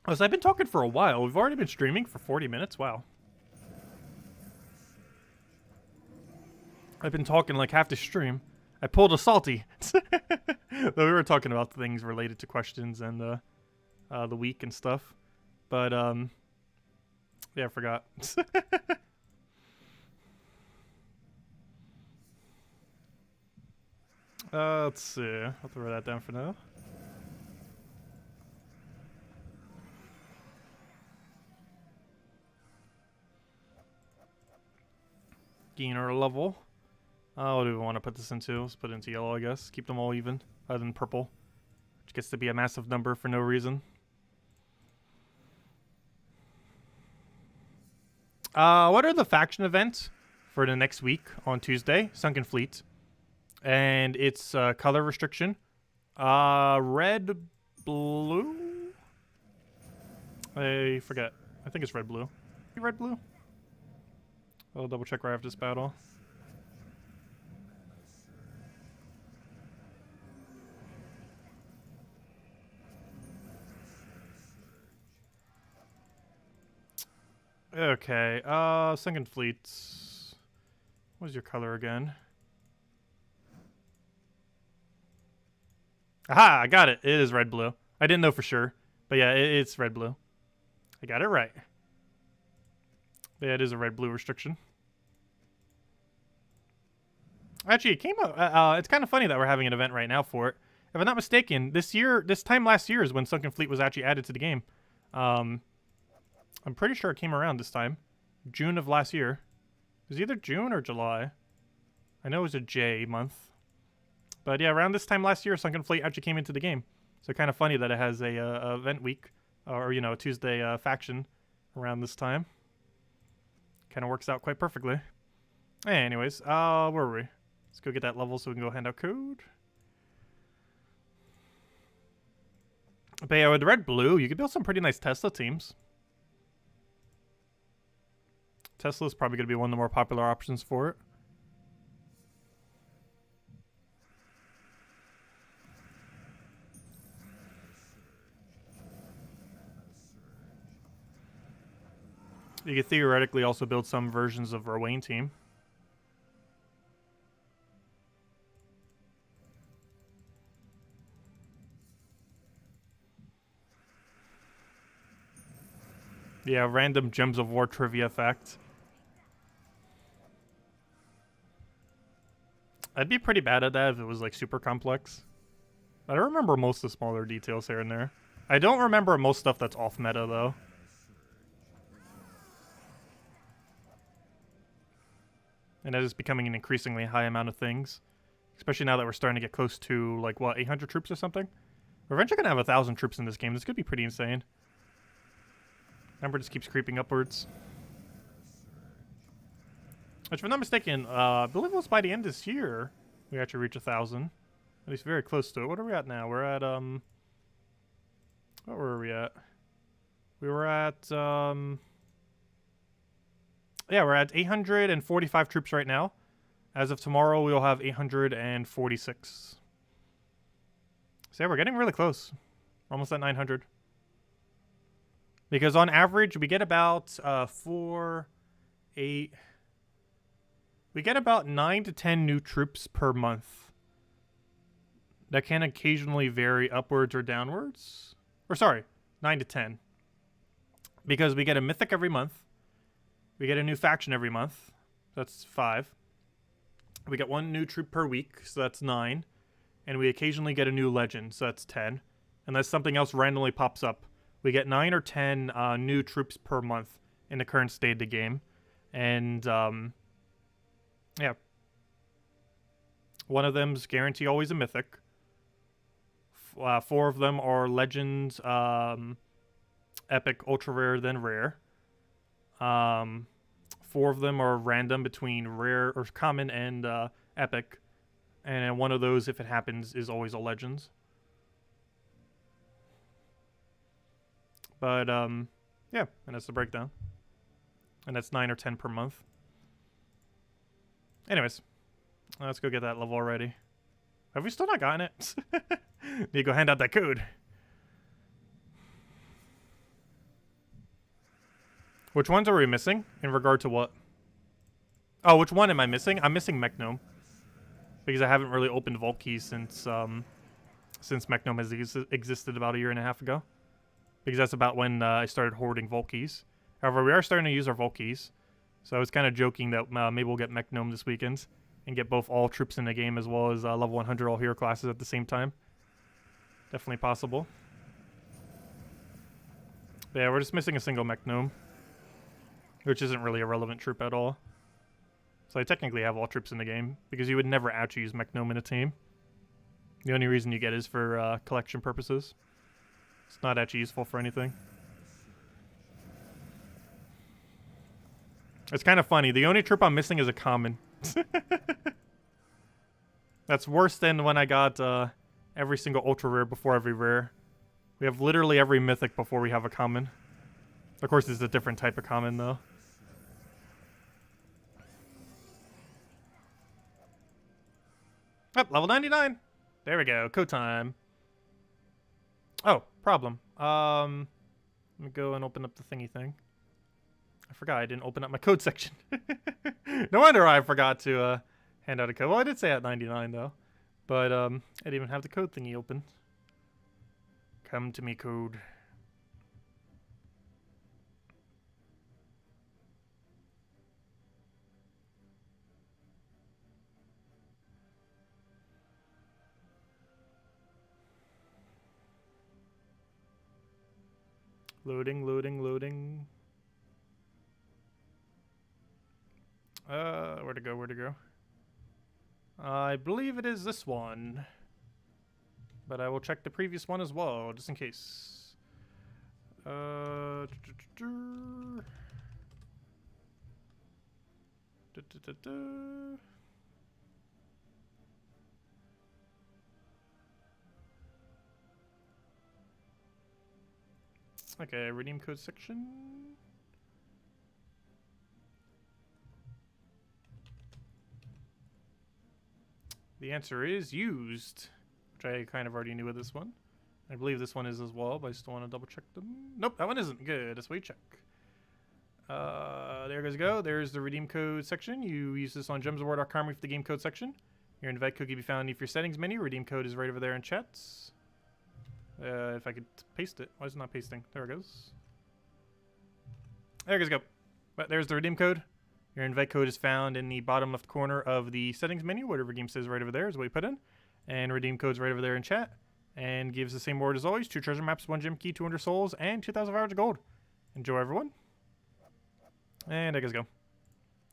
Speaker 1: Oh, so I've been talking for a while. We've already been streaming for 40 minutes. Wow. I've been talking like half the stream. I pulled a salty. Though we were talking about things related to questions and the week and stuff. But, yeah, I forgot. Let's see. I'll throw that down for now. Gain our level. What do we want to put this into? Let's put it into yellow, I guess. Keep them all even, other than purple, which gets to be a massive number for no reason. What are the faction events for the next week on Tuesday? Sunken Fleet. And it's color restriction. Red, blue? I forget. I think it's red, blue. Red, blue? I'll double check right after this battle. Okay, Sunken Fleets. What was your color again? Aha, I got it. It is red-blue. I didn't know for sure. But yeah, it's red-blue. I got it right. But yeah, it is a red-blue restriction. Actually, it came out. It's kind of funny that we're having an event right now for it. If I'm not mistaken, this time last year is when Sunken Fleet was actually added to the game. I'm pretty sure it came around this time. June of last year. It was either June or July. I know it was a J month. But yeah, around this time last year, Sunken Fleet actually came into the game. So kind of funny that it has a event week, or you know, a Tuesday faction around this time. Kind of works out quite perfectly. Anyways, where were we? Let's go get that level so we can go hand out code. But yeah, with the red-blue, you could build some pretty nice Tesla teams. Tesla's probably going to be one of the more popular options for it. You could theoretically also build some versions of our Wayne team. Yeah, random Gems of War trivia fact. I'd be pretty bad at that if it was like super complex. I don't remember most of the smaller details here and there. I don't remember most stuff that's off meta though. And that is becoming an increasingly high amount of things. Especially now that we're starting to get close to, like, what, 800 troops or something? We're eventually going to have 1,000 troops in this game. This could be pretty insane. Number just keeps creeping upwards. Which, if I'm not mistaken, I believe it was by the end of this year we actually reach 1,000. At least very close to it. What are we at now? We're at, what were we at? We were at, yeah, we're at 845 troops right now. As of tomorrow, we will have 846. So yeah, we're getting really close. Almost at 900. Because on average, we get about 4, 8... We get about 9 to 10 new troops per month. That can occasionally vary upwards or downwards. Or sorry, 9 to 10. Because we get a mythic every month. We get a new faction every month. That's 5. We get 1 new troop per week, so that's 9. And we occasionally get a new legend, so that's 10. Unless something else randomly pops up. We get 9 or 10 new troops per month in the current state of the game. And, yeah. One of them's guaranteed always a mythic. 4 of them are legends, epic, ultra rare, then rare. 4 of them are random between rare or common and epic. And one of those, if it happens, is always a legends. But, yeah, and that's the breakdown. And that's 9 or 10 per month. Anyways, let's go get that level already. Have we still not gotten it? Need to go hand out that code. Which ones are we missing? In regard to what? Oh, which one am I missing? I'm missing Mechnome. Because I haven't really opened Vault Keys since Mechnome has existed about 1.5 years ago. Because that's about when I started hoarding Vault Keys. However, we are starting to use our Vault Keys. So I was kind of joking that maybe we'll get Mechnome this weekend. And get both all troops in the game as well as level 100 all hero classes at the same time. Definitely possible. But yeah, we're just missing a single Mechnome. Which isn't really a relevant troop at all. So I technically have all troops in the game. Because you would never actually use Mechnome in a team. The only reason you get is for collection purposes. It's not actually useful for anything. It's kind of funny. The only troop I'm missing is a common. That's worse than when I got every single ultra rare before every rare. We have literally every mythic before we have a common. Of course, it's a different type of common, though. Oh, level 99. There we go. Code time. Oh, problem. Let me go and open up the thingy thing. I forgot I didn't open up my code section. No wonder I forgot to hand out a code. Well, I did say at 99, though. But I didn't even have the code thingy open. Come to me, code. Loading, loading, loading. Where to go, where to go? I believe it is this one. But I will check the previous one as well, just in case. Okay, redeem code section. The answer is used, which I kind of already knew with this one. I believe this one is as well, but I still want to double check them. Nope, that one isn't. Good, that's why you check. There goes go. There's the redeem code section. You use this on gemsaward.com for the game code section. Your invite code can be found underneath your settings menu. Redeem code is right over there in chats. If I could paste it. Why is it not pasting? There it goes. There it goes go. But there's the redeem code. Your invite code is found in the bottom left corner of the settings menu. Whatever game says right over there is what you put in. And redeem code's right over there in chat. And gives the same word as always. 2 treasure maps, 1 gem key, 200 souls, and 2,000 hours of gold. Enjoy, everyone. And there goes go.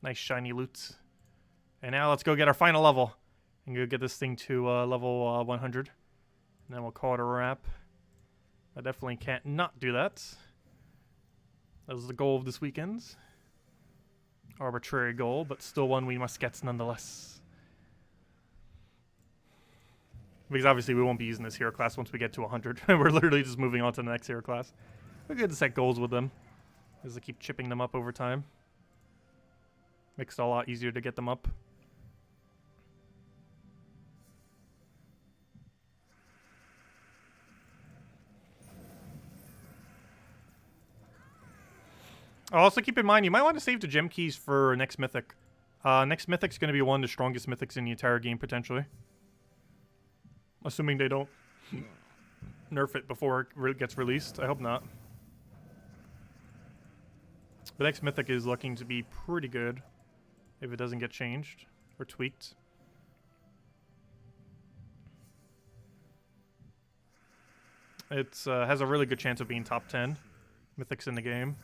Speaker 1: Nice shiny loot. And now let's go get our final level. And go get this thing to level 100. And then we'll call it a wrap. I definitely can't not do that. That was the goal of this weekend. Arbitrary goal, but still one we must get nonetheless. Because obviously we won't be using this hero class once we get to 100. We're literally just moving on to the next hero class. We're good to set goals with them, as I keep chipping them up over time. Makes it a lot easier to get them up. Also, keep in mind, you might want to save the gem keys for next Mythic. Next Mythic's going to be one of the strongest Mythics in the entire game, potentially. Assuming they don't nerf it before it gets released. I hope not. The next Mythic is looking to be pretty good if it doesn't get changed or tweaked. It has a really good chance of being top 10 Mythics in the game.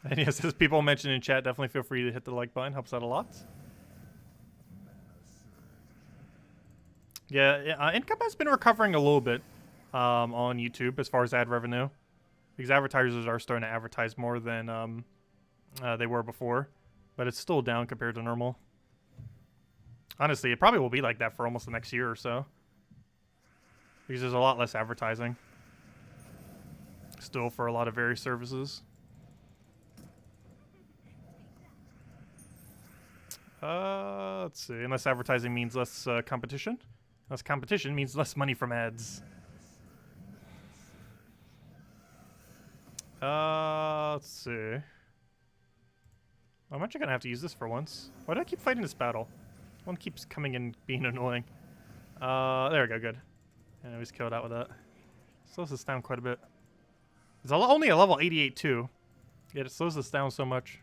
Speaker 1: And yes, as people mentioned in chat, definitely feel free to hit the like button. Helps out a lot. Yeah, income has been recovering a little bit on YouTube as far as ad revenue. Because advertisers are starting to advertise more than they were before. But it's still down compared to normal. Honestly, it probably will be like that for almost the next year or so. Because there's a lot less advertising. Still for a lot of various services. Let's see. Unless advertising means less competition. Less competition means less money from ads. Let's see. I'm actually gonna have to use this for once. Why do I keep fighting this battle? One keeps coming and being annoying. There we go, good. And I was killed out with that. Slows us down quite a bit. It's only a level 88 too. Yet it slows us down so much.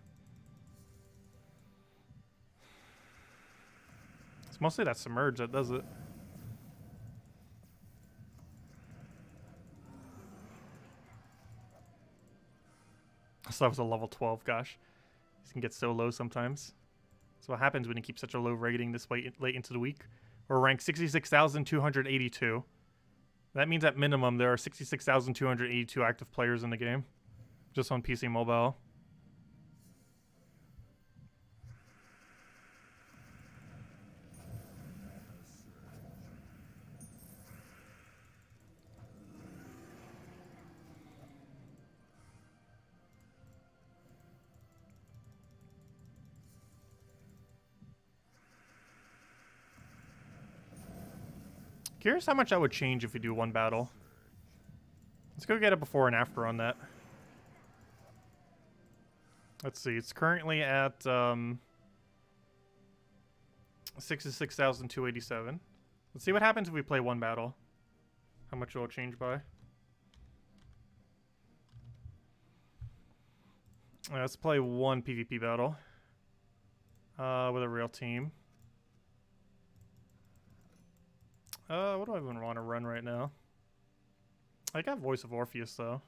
Speaker 1: It's mostly that submerge that does it. So that was a level 12, gosh. These can get so low sometimes. That's what happens when you keep such a low rating this late into the week. We're ranked 66,282. That means at minimum there are 66,282 active players in the game. Just on PC Mobile. Curious how much that would change if we do one battle. Let's go get a before and after on that. Let's see, it's currently at 66,287. Let's see what happens if we play one battle. How much will it change by? Let's play one PvP battle with a real team. What do I even want to run right now? I got Voice of Orpheus though.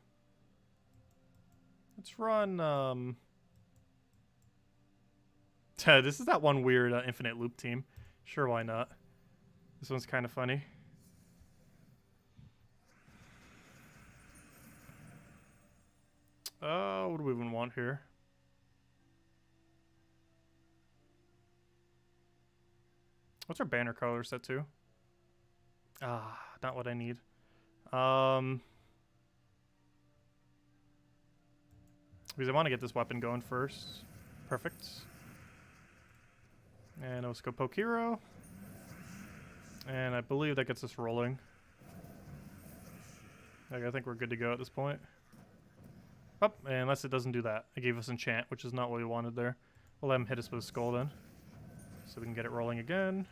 Speaker 1: Let's run. This is that one weird infinite loop team. Sure, why not? This one's kind of funny. What do we even want here? What's our banner color set to? Not what I need. Because I want to get this weapon going first. Perfect. And let's go poke hero. And I believe that gets us rolling. Like, I think we're good to go at this point. Oh, unless it doesn't do that. It gave us enchant, which is not what we wanted there. We'll let him hit us with a skull then. So we can get it rolling again.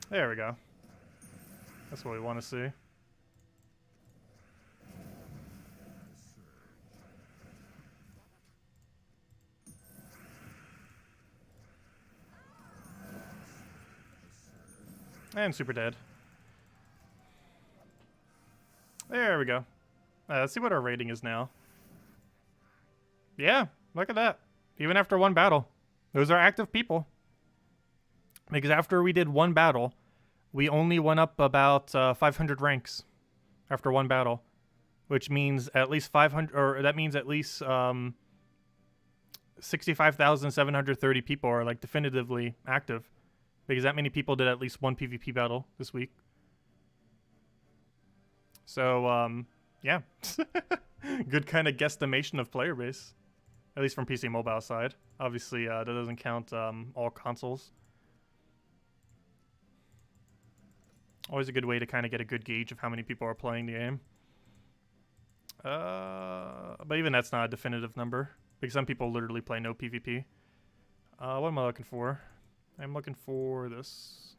Speaker 1: There we go. That's what we want to see. And super dead. There we go. Let's see what our rating is now. Yeah, look at that. Even after one battle. Those are active people. Because after we did one battle, we only went up about 500 ranks after one battle, which means at least 500, or that means at least 65,730 people are like definitively active, because that many people did at least one PvP battle this week. So yeah, good kind of guesstimation of player base. at least from PC mobile side. Obviously, that doesn't count all consoles. Always a good way to kind of get a good gauge of how many people are playing the game. But even that's not a definitive number, because some people literally play no PvP. What am I looking for? I'm looking for this.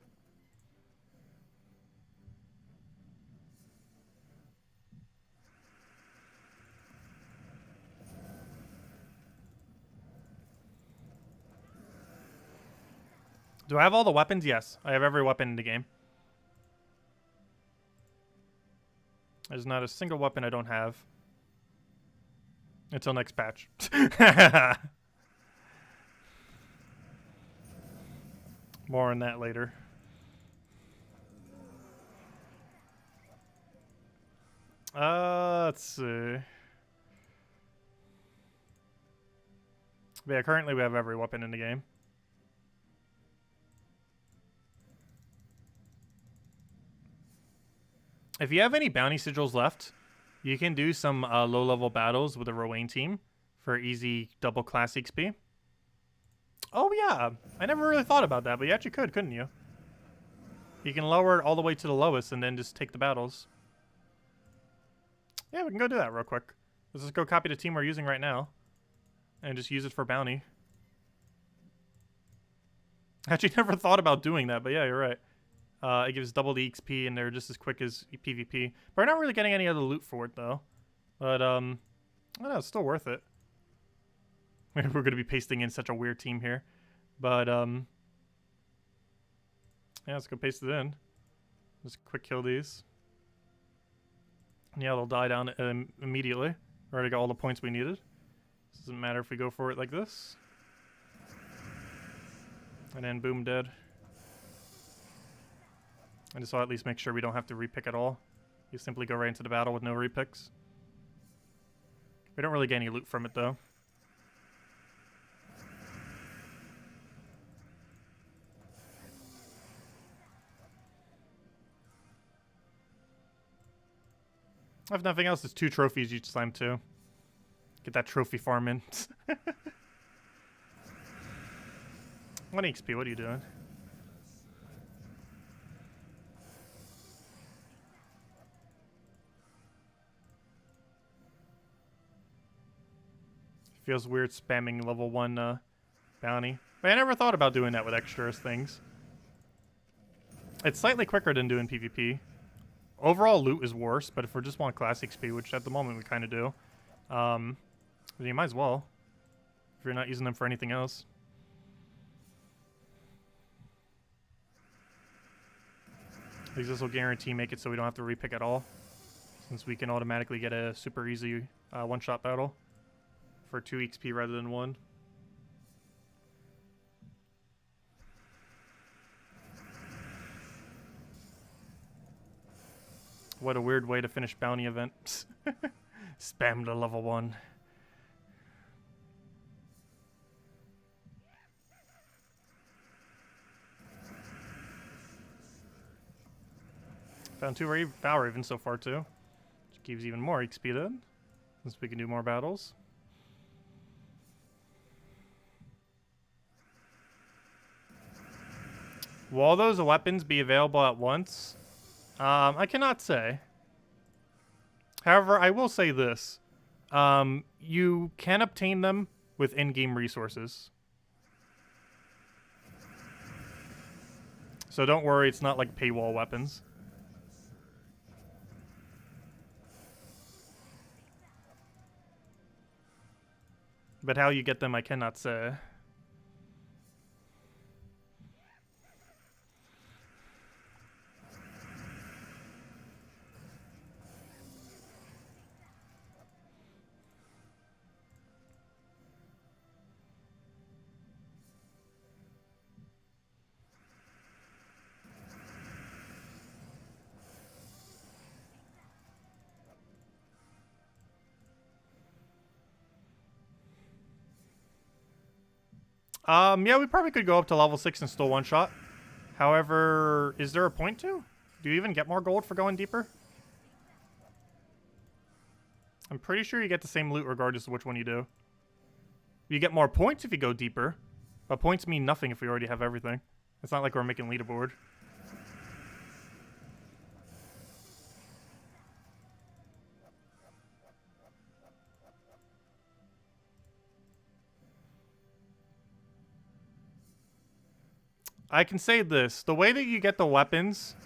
Speaker 1: Do I have all the weapons? Yes, I have every weapon in the game. There's not a single weapon I don't have. Until next patch. More on that later. Let's see. But yeah, currently we have every weapon in the game. If you have any bounty sigils left, you can do some low-level battles with a Rowan team for easy double class XP. Oh yeah, I never really thought about that, but you actually could, couldn't you? You can lower it all the way to the lowest and then just take the battles. Yeah, we can go do that real quick. Let's just go copy the team we're using right now and just use it for bounty. Actually never thought about doing that, but yeah, you're right. It gives double the XP and they're just as quick as PvP. But we're not really getting any other loot for it though. But I don't know, it's still worth it. We're going to be pasting in such a weird team here. But yeah, let's go paste it in. Just quick kill these. Yeah, they'll die down immediately. We already got all the points we needed. Doesn't matter if we go for it like this. And then boom, dead. And just so at least make sure we don't have to repick at all. You simply go right into the battle with no repicks. We don't really get any loot from it though. If nothing else, it's 2 trophies each time too. Get that trophy farm in. 1 XP, what are you doing? Feels weird spamming level 1 bounty. But I never thought about doing that with extras things. It's slightly quicker than doing PvP. Overall loot is worse, but if we just want class XP, which at the moment we kind of do, then you might as well. If you're not using them for anything else. Because this will guarantee make it so we don't have to repick at all. Since we can automatically get a super easy one-shot battle. For 2 XP rather than 1. What a weird way to finish bounty event. Spam to level 1. Found 2 Vow Ravens so far too. Which gives even more XP then. Since we can do more battles. Will all those weapons be available at once? I cannot say. However, I will say this. You can obtain them with in-game resources. So don't worry, it's not like paywall weapons. But how you get them, I cannot say. Yeah, we probably could go up to level 6 and still one-shot. However, is there a point to? Do you even get more gold for going deeper? I'm pretty sure you get the same loot regardless of which one you do. You get more points if you go deeper, but points mean nothing if we already have everything. It's not like we're making leaderboard. I can say this. The way that you get the weapons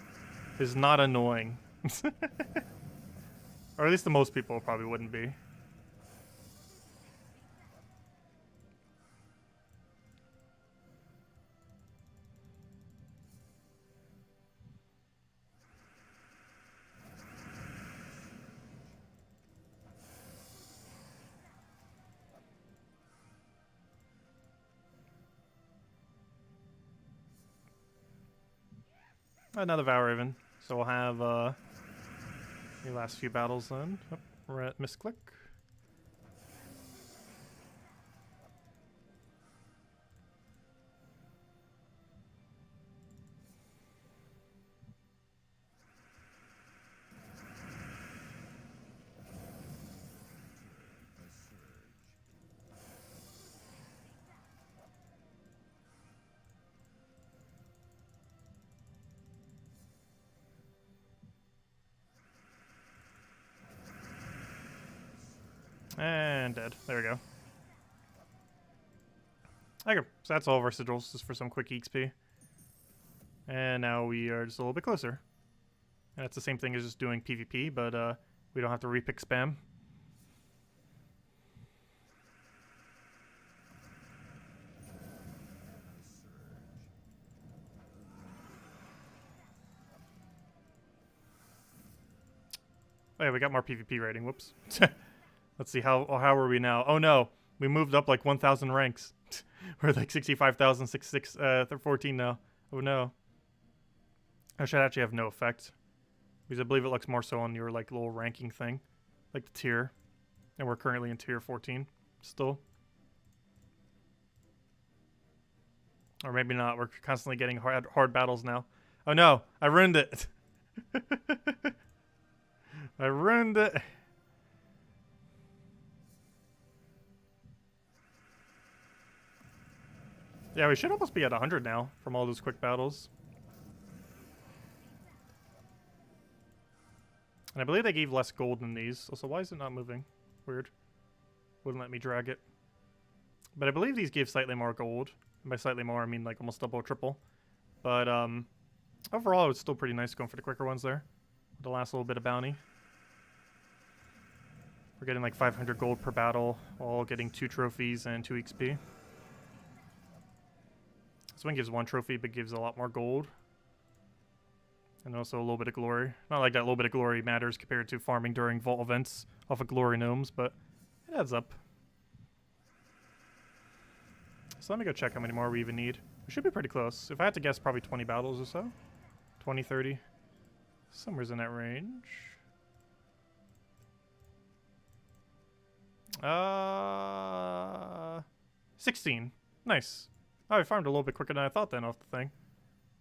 Speaker 1: is not annoying. Or at least the most people probably wouldn't be. Another Valraven. So we'll have the last few battles then. Oh, we're at misclick. And dead. There we go. Okay, so that's all of our sigils, just for some quick XP. And now we are just a little bit closer. And that's the same thing as just doing PvP, but we don't have to repick spam. Oh yeah, we got more PvP rating. Whoops. Let's see, how are we now? Oh no, we moved up like 1,000 ranks. We're like 65,614 now. Oh no. That should actually have no effect. Because I believe it looks more so on your like little ranking thing. Like the tier. And we're currently in tier 14 still. Or maybe not, we're constantly getting hard battles now. Oh no, I ruined it. I ruined it. Yeah, we should almost be at 100 now from all those quick battles. And I believe they gave less gold than these. Also, why is it not moving? Weird. Wouldn't let me drag it. But I believe these give slightly more gold. And by slightly more, I mean like almost double or triple. But overall, it was still pretty nice going for the quicker ones there. The last little bit of bounty. We're getting like 500 gold per battle, all getting 2 trophies and 2 XP. This one gives 1 trophy, but gives a lot more gold. And also a little bit of glory. Not like that little bit of glory matters compared to farming during vault events off of glory gnomes, but it adds up. So let me go check how many more we even need. We should be pretty close. If I had to guess, probably 20 battles or so. 20, 30. Somewhere's in that range. 16. Nice. Oh, I farmed a little bit quicker than I thought then off the thing.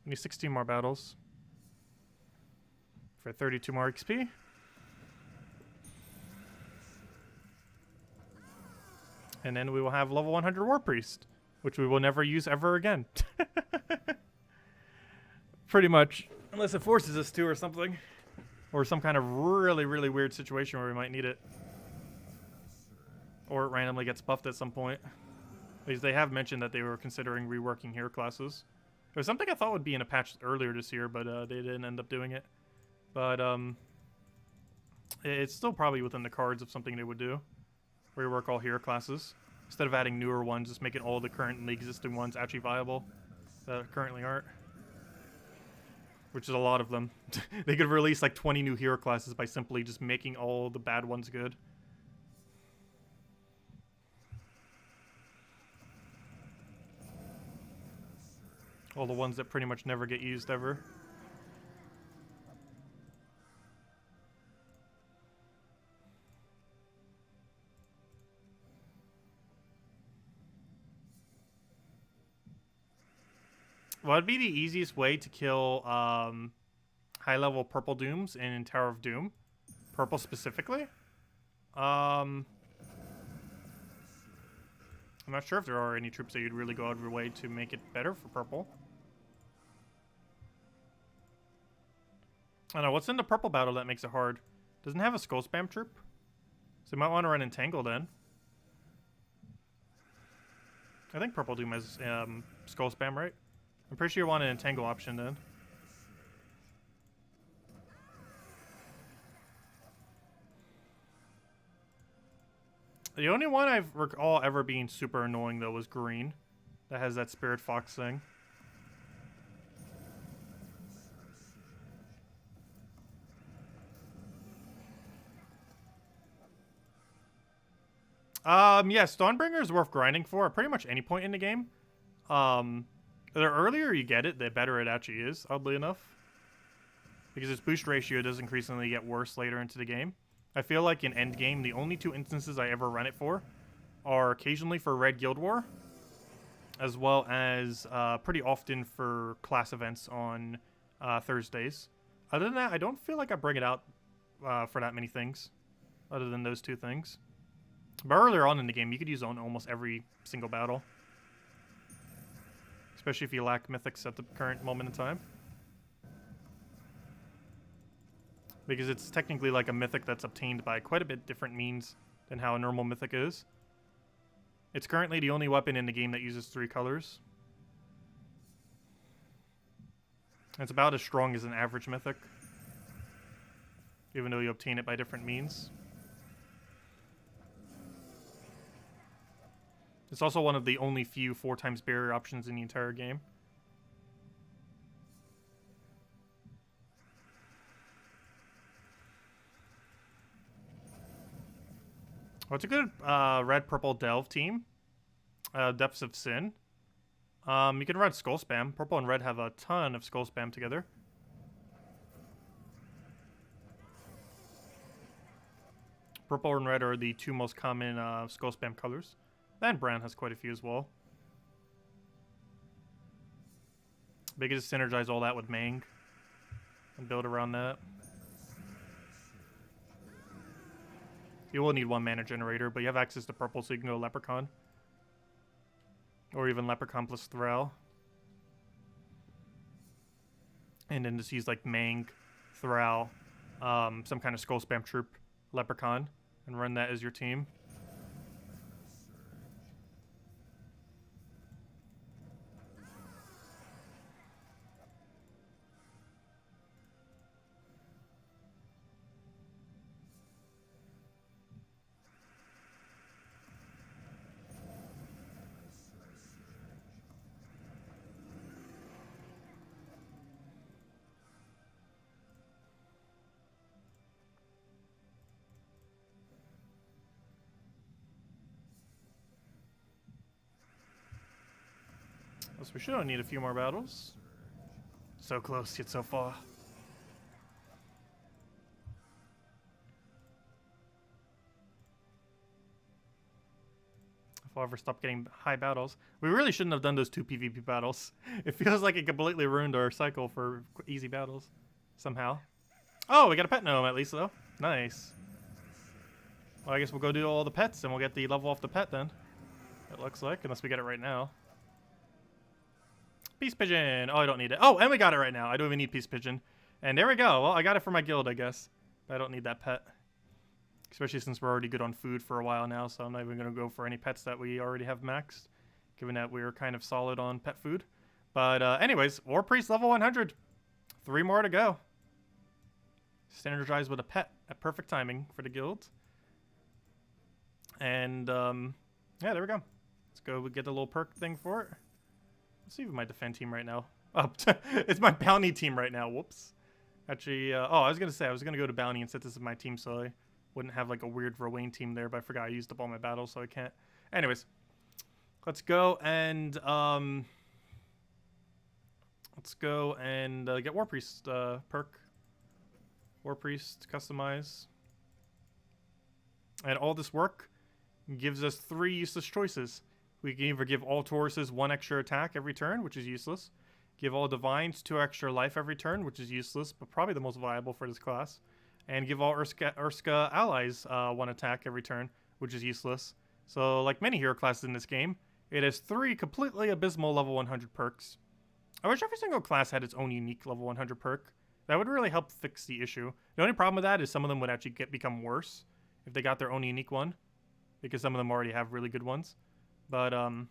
Speaker 1: We need 16 more battles. For 32 more XP. And then we will have level 100 Warpriest, which we will never use ever again. Pretty much. Unless it forces us to or something. Or some kind of really, really weird situation where we might need it. Or it randomly gets buffed at some point. Because they have mentioned that they were considering reworking hero classes. It was something I thought would be in a patch earlier this year, but they didn't end up doing it. But it's still probably within the cards of something they would do. Rework all hero classes. Instead of adding newer ones, just making all the currently existing ones actually viable that currently aren't. Which is a lot of them. They could release like 20 new hero classes by simply just making all the bad ones good. All the ones that pretty much never get used ever. What would be the easiest way to kill high-level purple dooms in Tower of Doom? Purple specifically? I'm not sure if there are any troops that you'd really go out of your way to make it better for purple. I don't know, what's in the purple battle that makes it hard? Doesn't have a skull spam troop? So you might want to run Entangle then. I think purple Doom has skull spam, right? I'm pretty sure you want an Entangle option then. The only one I recall ever being super annoying though was green. That has that Spirit Fox thing. Yeah, Stonebringer is worth grinding for at pretty much any point in the game. The earlier you get it, the better it actually is, oddly enough. Because its boost ratio does increasingly get worse later into the game. I feel like in endgame, the only two instances I ever run it for are occasionally for Red Guild War, as well as pretty often for class events on Thursdays. Other than that, I don't feel like I bring it out for that many things, other than those two things. But earlier on in the game, you could use it on almost every single battle. Especially if you lack mythics at the current moment in time. Because it's technically like a mythic that's obtained by quite a bit different means than how a normal mythic is. It's currently the only weapon in the game that uses 3 colors. It's about as strong as an average mythic, even though you obtain it by different means. It's also one of the only few 4x barrier options in the entire game. Oh, it's a good red-purple delve team. Depths of Sin. You can run skull spam. Purple and red have a ton of skull spam together. Purple and red are the 2 most common skull spam colors. And brown has quite a few as well. They can just synergize all that with Mang and build around that. You will need 1 mana generator, but you have access to purple, so you can go Leprechaun. Or even Leprechaun plus Thrall. And then just use like Mang, Thrall, some kind of skull spam troop, Leprechaun, and run that as your team. So we should only need a few more battles. So close, yet so far. If I'll ever stop getting high battles. We really shouldn't have done those 2 PvP battles. It feels like it completely ruined our cycle for easy battles. Somehow. Oh, we got a pet gnome at least though. Nice. Well, I guess we'll go do all the pets and we'll get the level off the pet then. It looks like, unless we get it right now. Peace Pigeon. Oh, I don't need it. Oh, and we got it right now. I don't even need Peace Pigeon. And there we go. Well, I got it for my guild, I guess. But I don't need that pet. Especially since we're already good on food for a while now, so I'm not even going to go for any pets that we already have maxed, given that we're kind of solid on pet food. But anyways, Warpriest level 100. 3 more to go. Synergize with a pet at perfect timing for the guild. And yeah, there we go. Let's go get the little perk thing for it. Let's see my defend team right now. Oh, it's my bounty team right now. Whoops. Actually, oh, I was going to say, I was going to go to bounty and set this as my team so I wouldn't have like a weird Verwain team there, but I forgot I used up all my battles, so I can't. Anyways, let's go and get Warpriest perk. Warpriest customize. And all this work gives us 3 useless choices. We can either give all Tauruses 1 extra attack every turn, which is useless. Give all Divines 2 extra life every turn, which is useless, but probably the most viable for this class. And give all Urska allies 1 attack every turn, which is useless. So, like many hero classes in this game, it has 3 completely abysmal level 100 perks. I wish every single class had its own unique level 100 perk. That would really help fix the issue. The only problem with that is some of them would actually become worse if they got their own unique one, because some of them already have really good ones. But, I don't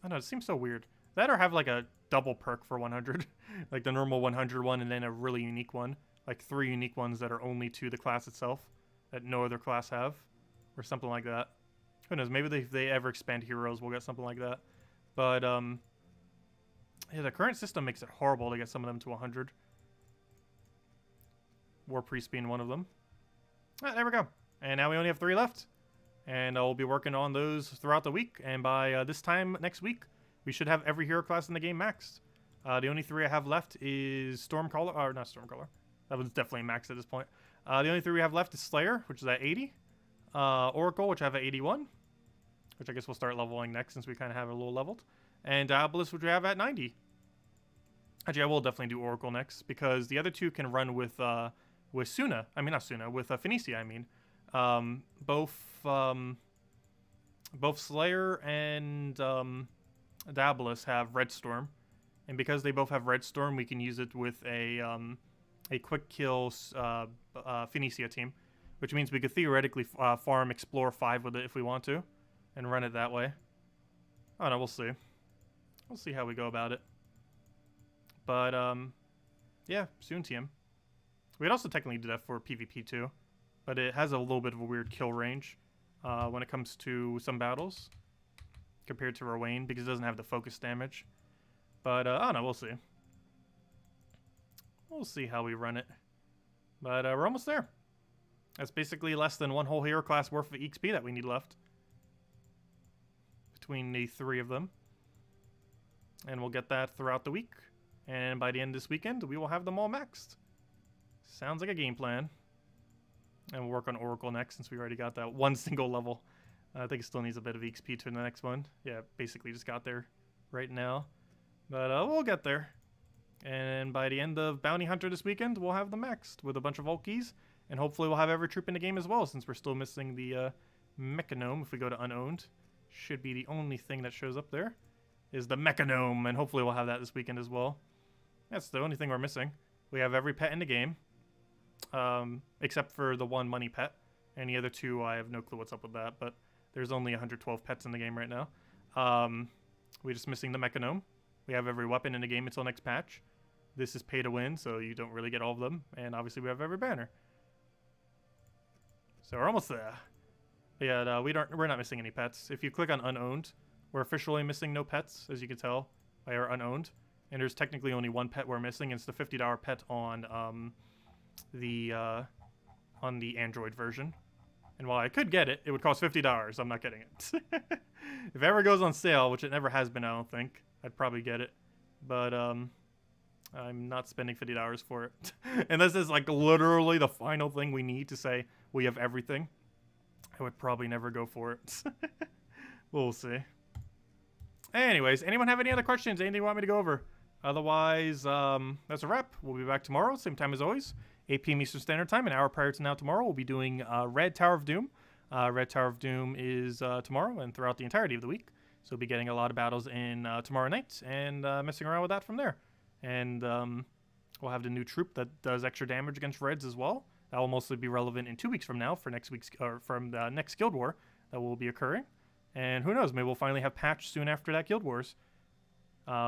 Speaker 1: know, it seems so weird. That or have like a double perk for 100, like the normal 100 one and then a really unique one. Like 3 unique ones that are only to the class itself that no other class have, or something like that. Who knows, maybe if they ever expand heroes, we'll get something like that. But, yeah, the current system makes it horrible to get some of them to 100. Warpriest being one of them. Ah, there we go. And now we only have 3 left. And I'll be working on those throughout the week. And by this time next week, we should have every hero class in the game maxed. The only 3 I have left is Stormcaller. Or not Stormcaller. That was definitely maxed at this point. The only 3 we have left is Slayer, which is at 80. Oracle, which I have at 81. Which I guess we'll start leveling next since we kind of have it a little leveled. And Diabolus, which we have at 90. Actually, I will definitely do Oracle next, because the other 2 can run with Suna. I mean, not Suna, with Phoenicia, I mean. Both Slayer and Diabolus have Red Storm. And because they both have Red Storm, we can use it with a quick kill Phoenicia team. Which means we could theoretically farm Explore 5 with it if we want to. And run it that way. I don't know, we'll see. We'll see how we go about it. But, yeah, soon TM. We'd also technically do that for PvP too. But it has a little bit of a weird kill range when it comes to some battles. Compared to Rowan, because it doesn't have the focus damage. But, I don't know, we'll see. We'll see how we run it. But, we're almost there. That's basically less than 1 whole hero class worth of XP that we need left. Between the 3 of them. And we'll get that throughout the week. And by the end of this weekend, we will have them all maxed. Sounds like a game plan. And we'll work on Oracle next, since we already got that 1 single level. I think it still needs a bit of XP to the next one. Yeah, basically just got there right now. But we'll get there. And by the end of Bounty Hunter this weekend, we'll have them maxed with a bunch of Volkies. And hopefully we'll have every troop in the game as well, since we're still missing the Mechanome. If we go to Unowned, should be the only thing that shows up there, is the Mechanome. And hopefully we'll have that this weekend as well. That's the only thing we're missing. We have every pet in the game, except for the 1 money pet. And the other 2, I have no clue what's up with that, but there's only 112 pets in the game right now. We're just missing the Mechanome. We have every weapon in the game until next patch. This is pay to win, so you don't really get all of them. And obviously we have every banner. So we're almost there. But yeah, we're not missing any pets. If you click on Unowned, we're officially missing no pets, as you can tell by our Unowned. And there's technically only 1 pet we're missing. It's the $50 pet on the Android version. And while I could get it, it would cost $50. I'm not getting it. If it ever goes on sale, which it never has been, I don't think, I'd probably get it. But I'm not spending $50 for it. And this is like literally the final thing we need to say we have everything. I would probably never go for it. We'll see. Anyways, anyone have any other questions? Anything you want me to go over? Otherwise, that's a wrap. We'll be back tomorrow, same time as always. 8 p.m. Eastern Standard Time, an hour prior to now tomorrow. We'll be doing Red Tower of Doom. Red Tower of Doom is tomorrow and throughout the entirety of the week. So we'll be getting a lot of battles in tomorrow night and messing around with that from there. And we'll have the new troop that does extra damage against Reds as well. That will mostly be relevant in 2 weeks from now for next week's or from the next Guild War that will be occurring. And who knows, maybe we'll finally have patch soon after that Guild Wars,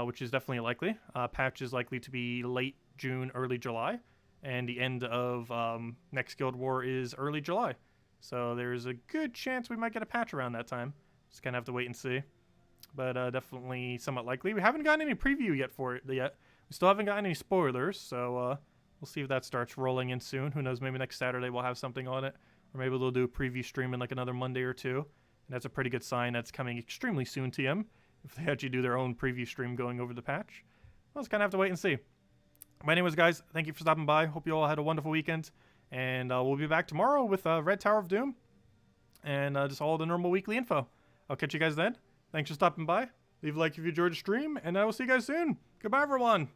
Speaker 1: which is definitely likely. Patch is likely to be late June, early July. And the end of next Guild War is early July. So there's a good chance we might get a patch around that time. Just kind of have to wait and see. But definitely somewhat likely. We haven't gotten any preview yet for it yet. We still haven't gotten any spoilers, so we'll see if that starts rolling in soon. Who knows, maybe next Saturday we'll have something on it. Or maybe they'll do a preview stream in like another Monday or 2. And that's a pretty good sign that's coming extremely soon, TM. If they actually do their own preview stream going over the patch. We'll just kind of have to wait and see. But anyways, guys, thank you for stopping by. Hope you all had a wonderful weekend. And we'll be back tomorrow with Red Tower of Doom. And just all the normal weekly info. I'll catch you guys then. Thanks for stopping by. Leave a like if you enjoyed the stream. And I will see you guys soon. Goodbye, everyone.